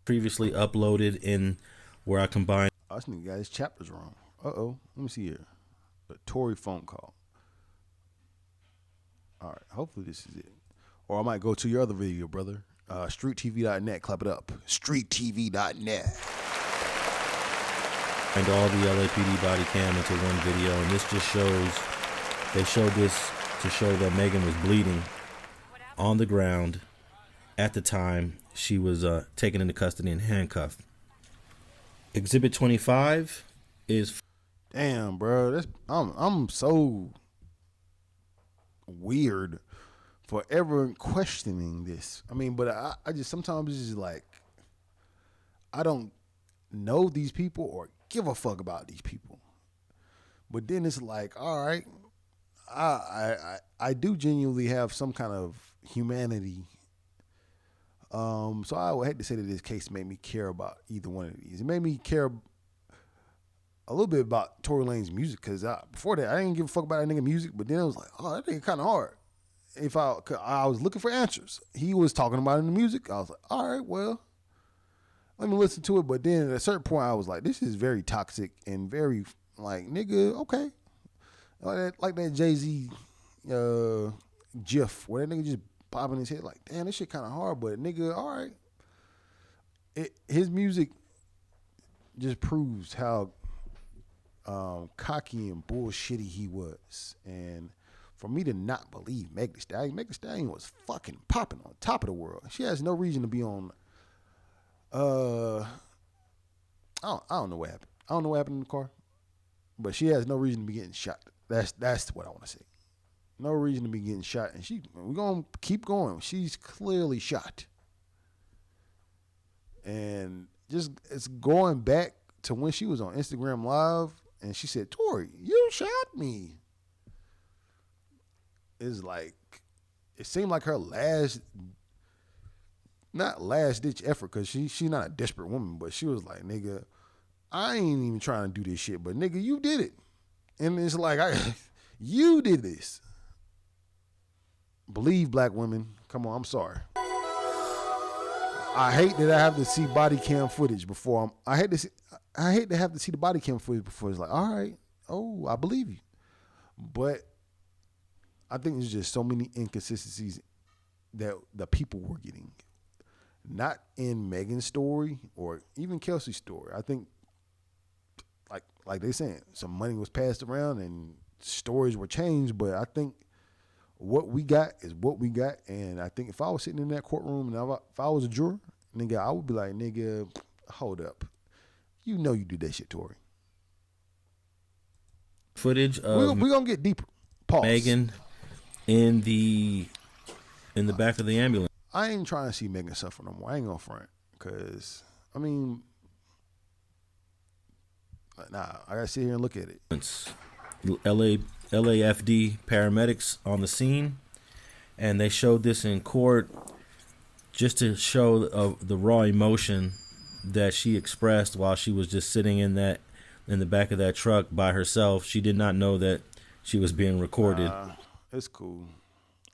previously uploaded in where I combined. I just got his chapters wrong. Let me see here. A Tory phone call. All right, hopefully this is it. Or I might go to your other video, brother. StreetTV.net. Clap it up. StreetTV.net. And all the LAPD body cam into one video, and this just shows. They showed this to show that Megan was bleeding on the ground at the time she was taken into custody and handcuffed. Exhibit 25 is. Damn, bro. I'm so weird for ever questioning this. I mean, but I just sometimes it's just like I don't know these people or give a fuck about these people. But then it's like, all right, I do genuinely have some kind of humanity. So I would hate to say that this case made me care about either one of these. It made me care a little bit about Tory Lanez music, because before that I didn't give a fuck about that nigga music, but then I was like, oh, that nigga kind of hard. If I was looking for answers, he was talking about it in the music. I was like, all right, well, let me listen to it. But then at a certain point, I was like, this is very toxic and very like, nigga, okay, like that Jay-Z GIF where that nigga just popping his head like, damn, this shit kind of hard, but nigga, all right. His music just proves how cocky and bullshitty he was. And for me to not believe Meg Thee Stallion was fucking popping on top of the world. She has no reason to be on. I don't know what happened. I don't know what happened in the car, but she has no reason to be getting shot. That's what I want to say. No reason to be getting shot, and we're gonna keep going. She's clearly shot, and just it's going back to when she was on Instagram Live, and she said, "Tory, you shot me." It's like it seemed like her not last ditch effort, because she's not a desperate woman, but she was like, nigga, I ain't even trying to do this shit, but nigga, you did it. And it's like, you did this. Believe black women. Come on, I'm sorry. I hate that I have to see body cam footage before I hate to have to see the body cam footage before it's like, all right, oh, I believe you. But I think there's just so many inconsistencies that the people were getting. Not in Megan's story or even Kelsey's story. I think, like they saying, some money was passed around and stories were changed. But I think what we got is what we got. And I think if I was sitting in that courtroom and if I was a juror, nigga, I would be like, nigga, hold up. You know you did that shit, Tory. Footage of we're gonna get deeper. Pause. Megan in the back of the ambulance. I ain't trying to see Megan suffer no more. I ain't gonna front. Cause I mean, nah, I gotta sit here and look at it. LAFD paramedics on the scene, and they showed this in court just to show the raw emotion that she expressed while she was just sitting in the back of that truck by herself. She did not know that she was being recorded. It's cool.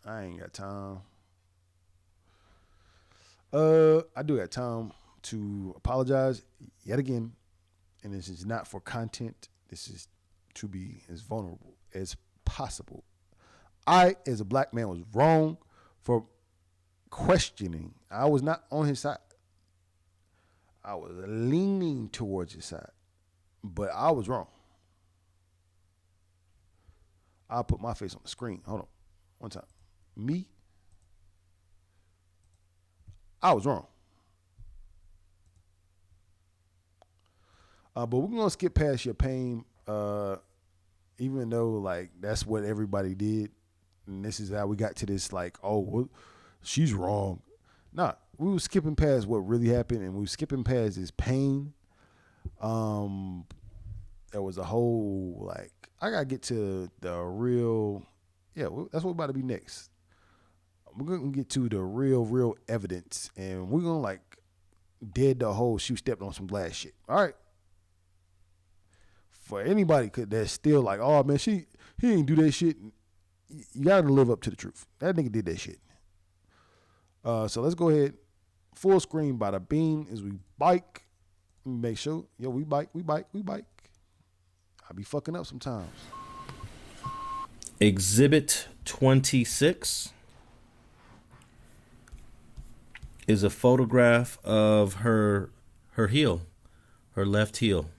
I ain't got time. I do got time to apologize yet again, and this is not for content. This is to be as vulnerable as possible. I, as a black man, was wrong for questioning. I was not on his side. I was leaning towards his side, but I was wrong. I'll put my face on the screen. Hold on. One time. Me, I was wrong. But we're going to skip past your pain, even though, like, that's what everybody did. And this is how we got to this, like, oh, well, she's wrong. Nah, we were skipping past what really happened, and we were skipping past his pain. There was a whole, like, I got to get to the real, yeah, that's what about to be next. We're going to get to the real evidence, and we're going to, like, dead the whole shoe stepped on some glass shit. All right. For anybody that's still like, oh, man, he didn't do that shit. You got to live up to the truth. That nigga did that shit. So let's go ahead. Full screen by the beam as we bike. Make sure, we bike. I be fucking up sometimes. Exhibit 26 is a photograph of her heel, her left heel.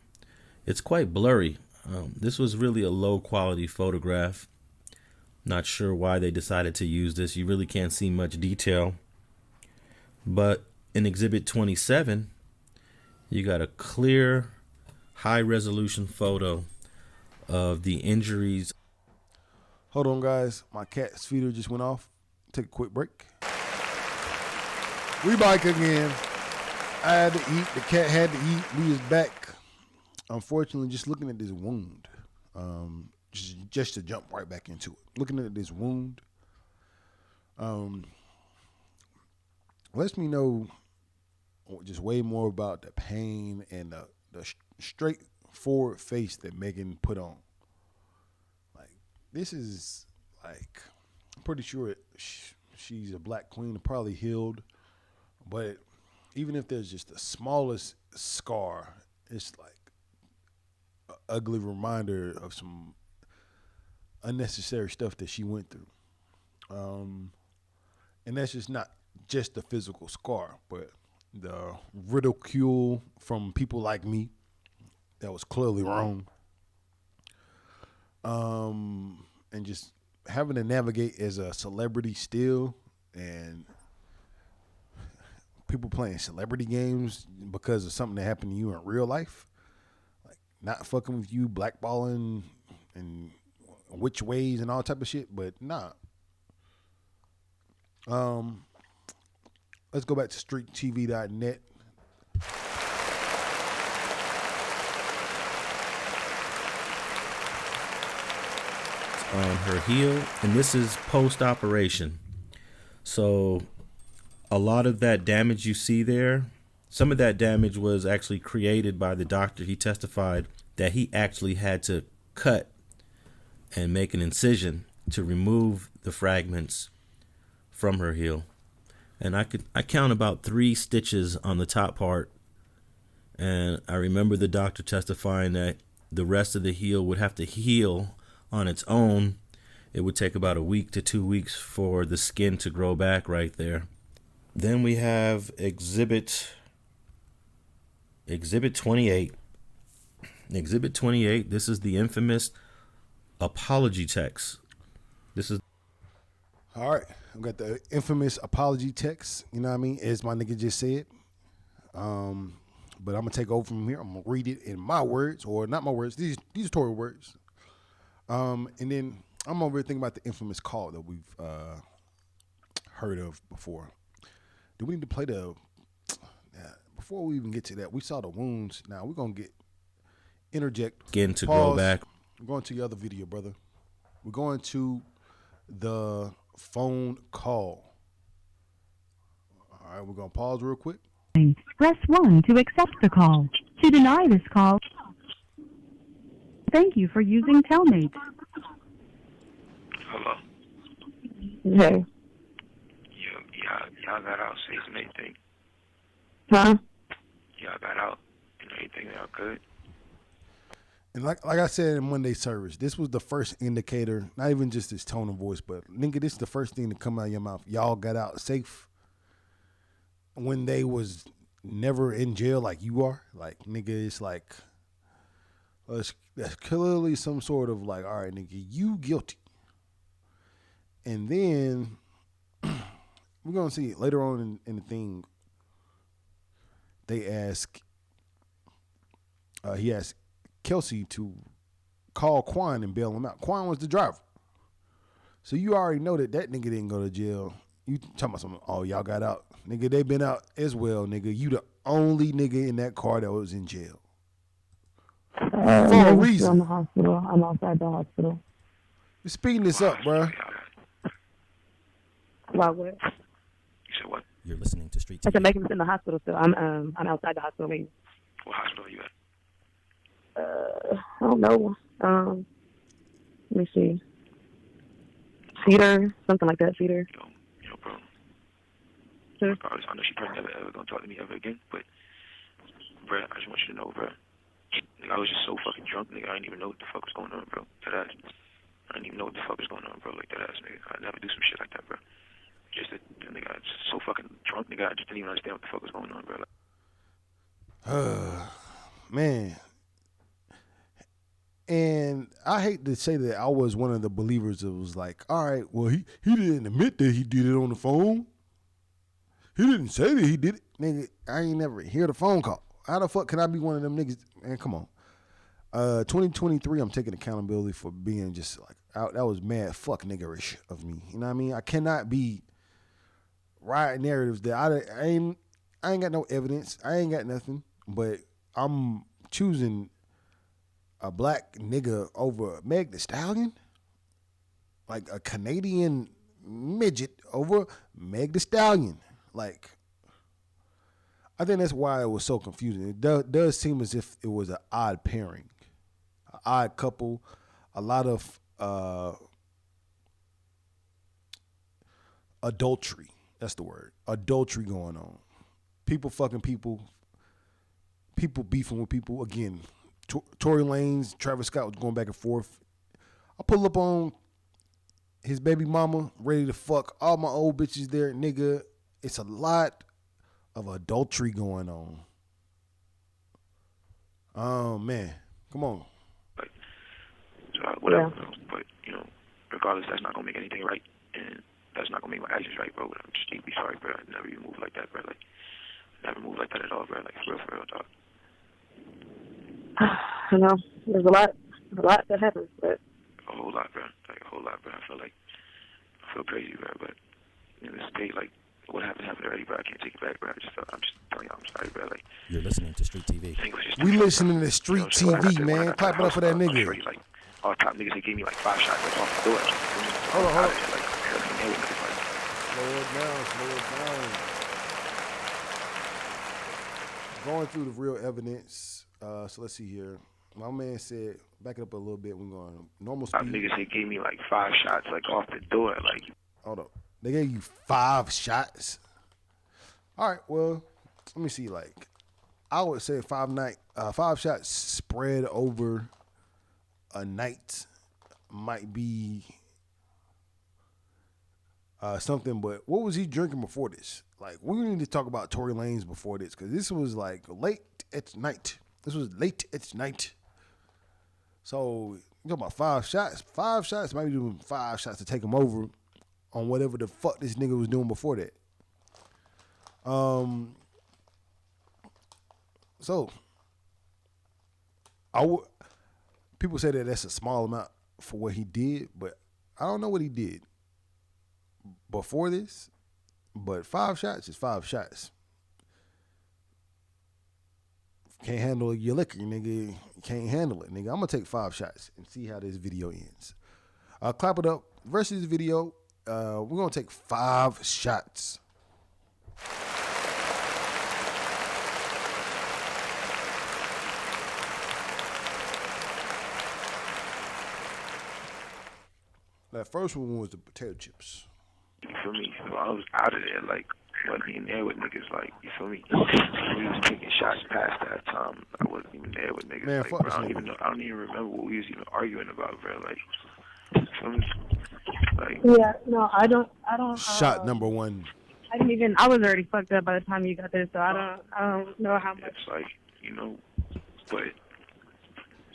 It's quite blurry. This was really a low quality photograph. Not sure why they decided to use this. You really can't see much detail. But in Exhibit 27, you got a clear, high resolution photo of the injuries. Hold on, guys. My cat's feeder just went off. Take a quick break. We bike again. I had to eat. The cat had to eat. We is back. Unfortunately, just looking at this wound, just to jump right back into it. Looking at this wound, lets me know just way more about the pain and the straightforward face that Megan put on. Like, this is, like, I'm pretty sure she's a black queen, probably healed. But even if there's just the smallest scar, it's like an ugly reminder of some unnecessary stuff that she went through. And that's just not just the physical scar, but the ridicule from people like me that was clearly wrong. And just having to navigate as a celebrity still, and people playing celebrity games because of something that happened to you in real life, like not fucking with you, blackballing and which ways and all type of shit. But nah. Let's go back to streettv.net. On her heel, and this is post-operation. So a lot of that damage you see there, some of that damage was actually created by the doctor. He testified that he actually had to cut and make an incision to remove the fragments from her heel. and I count about 3 stitches on the top part. And I remember the doctor testifying that the rest of the heel would have to heal on its own. It would take about a week to 2 weeks for the skin to grow back right there. Then we have Exhibit 28. Exhibit 28, this is the infamous apology text. This is All right, I got the infamous apology text. You know what I mean? As my nigga just said. But I'm gonna take over from here. I'm gonna read it in my words, or not my words. These are Tory words. And then I'm over here thinking about the infamous call that we've heard of before. Do we need to play the? Before we even get to that, we saw the wounds. Now we're gonna interject. skin to grow back. We're going to the other video, brother. We're going to the phone call. All right, we're gonna pause real quick. Press 1 to accept the call. To deny this call, thank you for using Telmate. Hello. Hey. Y'all got out safe and everything. Huh? Y'all got out and everything. Y'all good. And like I said in Monday service, this was the first indicator, not even just his tone of voice, but nigga, this is the first thing to come out of your mouth. Y'all got out safe when they was never in jail like you are. Like, nigga, it's like, that's clearly some sort of like, all right, nigga, you guilty. And then we're going to see later on in the thing, they ask, he asked Kelsey to call Quan and bail him out. Quan was the driver. So you already know that nigga didn't go to jail. You talking about something, oh, y'all got out. Nigga, they been out as well, nigga. You the only nigga in that car that was in jail. For a reason. I'm in the hospital. I'm outside the hospital. We're speeding this up, bro. About what? You said what? You're listening to Street I TV. said making this in the hospital still. I'm outside the hospital waiting. What hospital are you at? I don't know. Let me see. Cedar, something like that. Cedar. Yo, bro. Sure. Regardless, I know she probably never ever gonna talk to me ever again, but, bro, I just want you to know, bro. Nigga, I was just so fucking drunk, nigga. I didn't even know what the fuck was going on, bro. That ass. I didn't even know what the fuck was going on, bro. Like, that ass, nigga. I never do some shit like that, bro. Just that, nigga, I was just so fucking drunk, nigga. I just didn't even understand what the fuck was going on, bro. Like, Man. And I hate to say that I was one of the believers that was like, all right, well, he didn't admit that he did it on the phone. He didn't say that he did it. Nigga, I ain't never hear the phone call. How the fuck can I be one of them niggas? Man, come on. 2023, I'm taking accountability for being just like, that was mad fuck niggerish of me. You know what I mean? I cannot be riding narratives that I ain't got no evidence. I ain't got nothing. But I'm choosing a black nigga over Meg the Stallion? Like a Canadian midget over Meg the Stallion. Like, I think that's why it was so confusing. It does seem as if it was an odd pairing, an odd couple, a lot of adultery. That's the word. Adultery going on. People fucking people. People beefing with people. Again, Tory Lanez, Travis Scott was going back and forth. I pull up on his baby mama, ready to fuck all my old bitches there. Nigga, it's a lot of adultery going on. Oh, man. Come on. like, so whatever, bro. But, regardless, that's not gonna make anything right, and that's not gonna make my actions right, bro. But I'm just need to be sorry, bro. I never even moved like that, bro. Like, never moved like that at all, bro. Like, for real, dog. I know. There's a lot that happens, but A whole lot, bro. Like, a whole lot, bro. I feel crazy, bro. But in this state, like, what happened already, bro. I can't take it back, bro. I'm just telling y'all, I'm sorry, bro. Like, You're listening to Street TV. We listening to Street TV, man. Clap it up for that nigga. Like, all top niggas, they gave me like 5 shots like, off the door. Hold on. Like, Slow it down. Going through the real evidence. So let's see here. My man said, back it up a little bit. We're going normal speed. Niggas, they gave me like 5 shots like off the door. Like, Hold up. They gave you 5 shots? All right, well, let me see. Like, I would say 5 shots spread over a night might be something. But what was he drinking before this? Like, we need to talk about Tory Lanez before this because this was like late at night. This was late at night. So you talk about 5 shots. 5 shots, maybe doing 5 shots to take him over on whatever the fuck this nigga was doing before that. So people say that that's a small amount for what he did, but I don't know what he did before this. But 5 shots is 5 shots. Can't handle your liquor, nigga. You can't handle it, nigga. I'm gonna take 5 shots and see how this video ends. Clap it up. The rest of this video, we're gonna take 5 shots. That first one was the potato chips. You feel me? So I was out of there, like, wasn't in there with niggas, like, you feel me? We was taking shots past that time. I wasn't even there with niggas. Man, like, fuck bro, this I don't nigga. even know. I don't even remember what we was even arguing about, bro. Like, you feel me? Like, Yeah, no, I don't. Shot number one. I didn't even. I was already fucked up by the time you got there, so I don't know how much. it's like, you know, but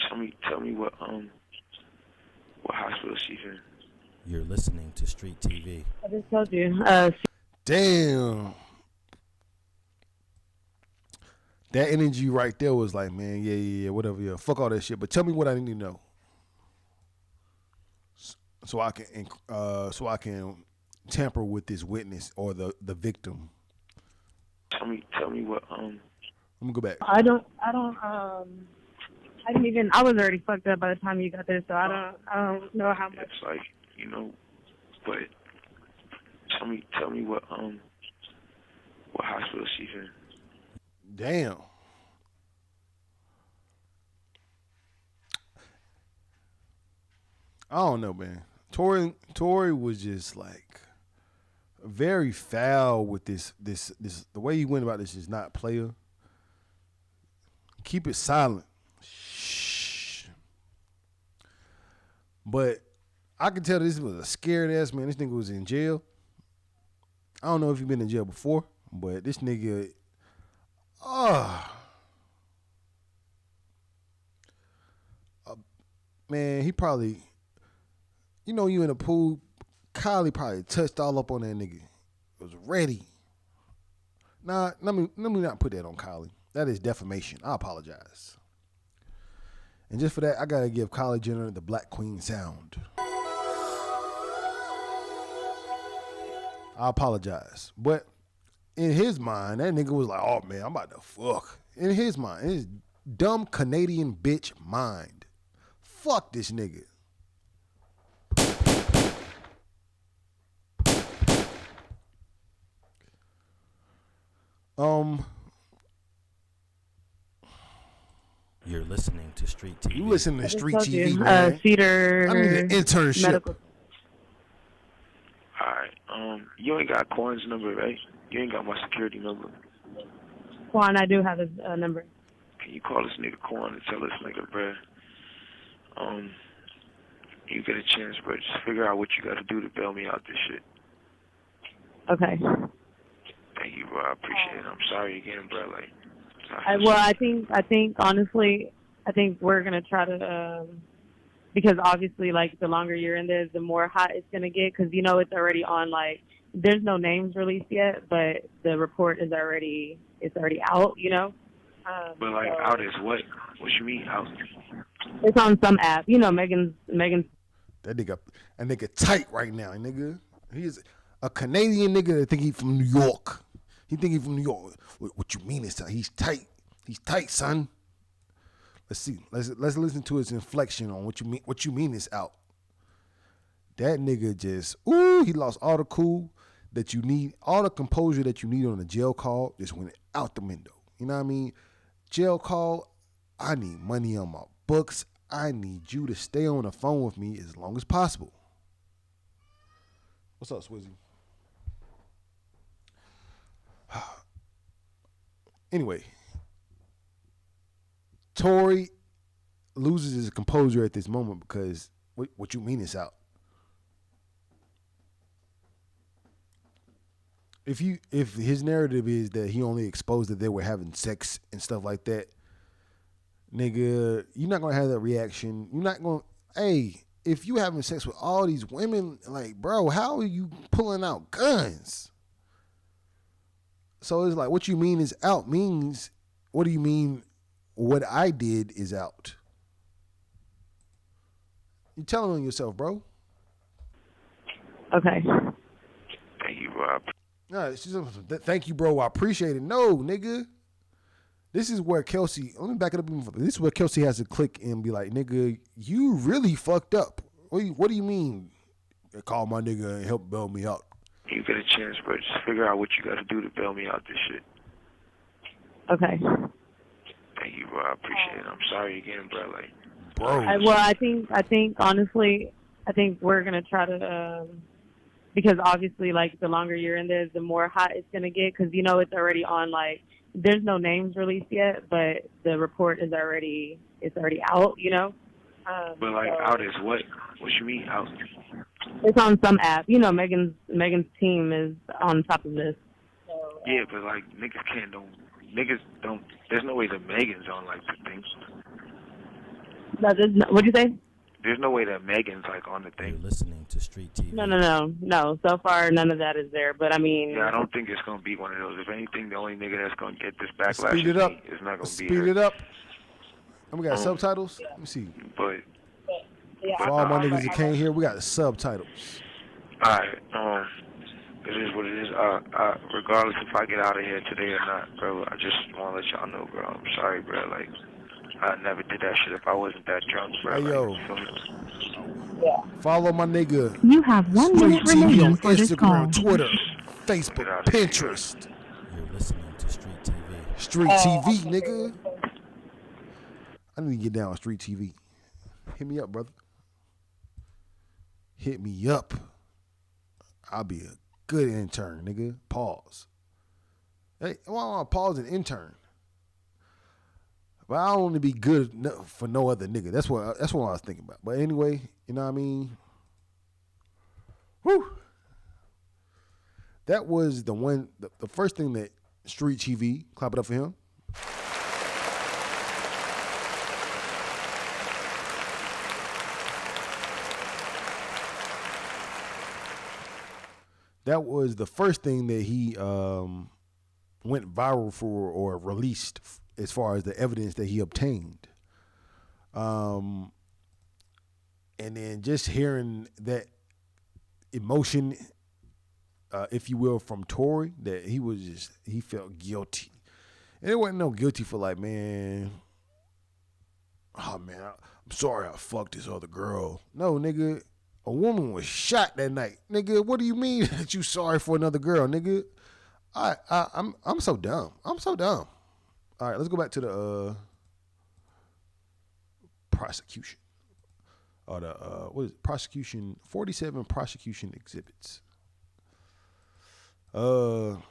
tell me what hospital she's in. You're listening to Street TV. I just told you. Damn. That energy right there was like, man, yeah, whatever, yeah. Fuck all that shit. But tell me what I need to know. So I can tamper with this witness or the victim. Tell me what Let me go back. I didn't even. I was already fucked up by the time you got there, so I don't know how much. it's like, you know, but tell me what hospital she's in. Damn. I don't know, man. Tory was just like very foul with this. The way he went about this is not player. Keep it silent. Shh. But I can tell this was a scared ass man. This nigga was in jail. I don't know if you've been in jail before, but this nigga, man, he probably, you in a pool, Kylie probably touched all up on that nigga. Was ready. Nah, let me not put that on Kylie. That is defamation. I apologize. And just for that, I gotta give Kylie Jenner the Black Queen sound. I apologize. But in his mind, that nigga was like, oh man, I'm about to fuck. In his mind, in his dumb Canadian bitch mind. Fuck this nigga. You're listening to Street TV. You listening to Street told TV, you, man. Cedar. I need an internship. Medical. Alright, you ain't got Quan's number, right? You ain't got my security number. Juan, I do have his number. Can you call this nigga Quan and tell this nigga, bruh, you get a chance, bro, just figure out what you gotta do to bail me out this shit. Okay. Thank you, bro. I appreciate it. I'm sorry again, bro. Like, I think honestly, I think we're gonna try to, because obviously, like, the longer you're in there, the more hot it's gonna get. Because it's already on. Like, there's no names released yet, but the report is already out. but like, so out is what? What you mean out? it's on some app. Megan's. That nigga tight right now, nigga. He's a Canadian nigga that think he from New York. He think he from New York. What you mean is tight? He's tight. He's tight, son. Let's see. Let's listen to his inflection on what you mean. What you mean is out. That nigga just he lost all the cool that you need, all the composure that you need on a jail call. Just went out the window. You know what I mean? Jail call. I need money on my books. I need you to stay on the phone with me as long as possible. What's up, Swizzy? Anyway, Tory loses his composure at this moment because what you mean it's out? If his narrative is that he only exposed that they were having sex and stuff like that, nigga, you're not gonna have that reaction. You're not gonna. Hey, if you having sex with all these women, like, bro, how are you pulling out guns? So it's like, what you mean is out means, what do you mean what I did is out? You're telling on yourself, bro. Okay. Thank you, Rob. No, thank you, bro. I appreciate it. No, nigga. This is where Kelsey, let me back it up even further. This is where Kelsey has to click and be like, nigga, you really fucked up. What do you mean? Call my nigga and help bail me out. You get a chance, bro. Just figure out what you got to do to bail me out this shit. Okay. Thank you, bro. I appreciate it. I'm sorry again, bro. Like, bro. I think honestly, I think we're gonna try to, because obviously, like, the longer you're in there, the more hot it's gonna get. Because it's already on. Like, there's no names released yet, but the report is already out. but like, so out is what? What you mean out? it's on some app. Megan's team is on top of this. So, Yeah, but like, niggas don't. There's no way that Megan's on like the thing. no, what'd you say? There's no way that Megan's like on the You're thing. listening to Street TV. No. So far, none of that is there. But I mean, Yeah, I don't think it's gonna be one of those. If anything, the only nigga that's gonna get this backlash Speed it up. is not gonna be Speed her. it up. And we got subtitles. Let me see. But For all my niggas that can't hear, we got the subtitles. alright, it is what it is. Regardless if I get out of here today or not, bro, I just want to let y'all know, bro. I'm sorry, bro. Like, I never did that shit if I wasn't that drunk, bro. Hey, like, yo. you feel me? Follow my nigga You have 1 Street minute TV remaining on for this call. Instagram, Twitter, Facebook, Pinterest. You're listening to Street TV. Street TV, nigga. I need to get down on Street TV. Hit me up, brother. Hit me up. I'll be a good intern, nigga. Pause. Hey, I want to pause and intern. But I don't want to be good for no other nigga. That's what I was thinking about. But anyway, you know what I mean? Whew. That was the first thing that Street TV, clap it up for him. That was the first thing that he went viral for or released as far as the evidence that he obtained. And then just hearing that emotion, if you will, from Tory, that he felt guilty. And it wasn't no guilty for like, man, I'm sorry I fucked this other girl. No, nigga. A woman was shot that night, nigga. What do you mean that you sorry for another girl, nigga? I'm so dumb. I'm so dumb. All right, let's go back to the prosecution. Or the what is it? Prosecution 47 prosecution exhibits. So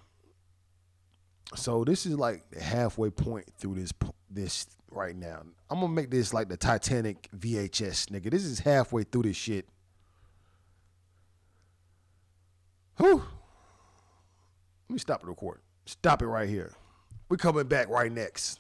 this is like the halfway point through this right now. I'm gonna make this like the Titanic VHS, nigga. This is halfway through this shit. Whew. Let me stop the recording. Stop it right here. We're coming back right next.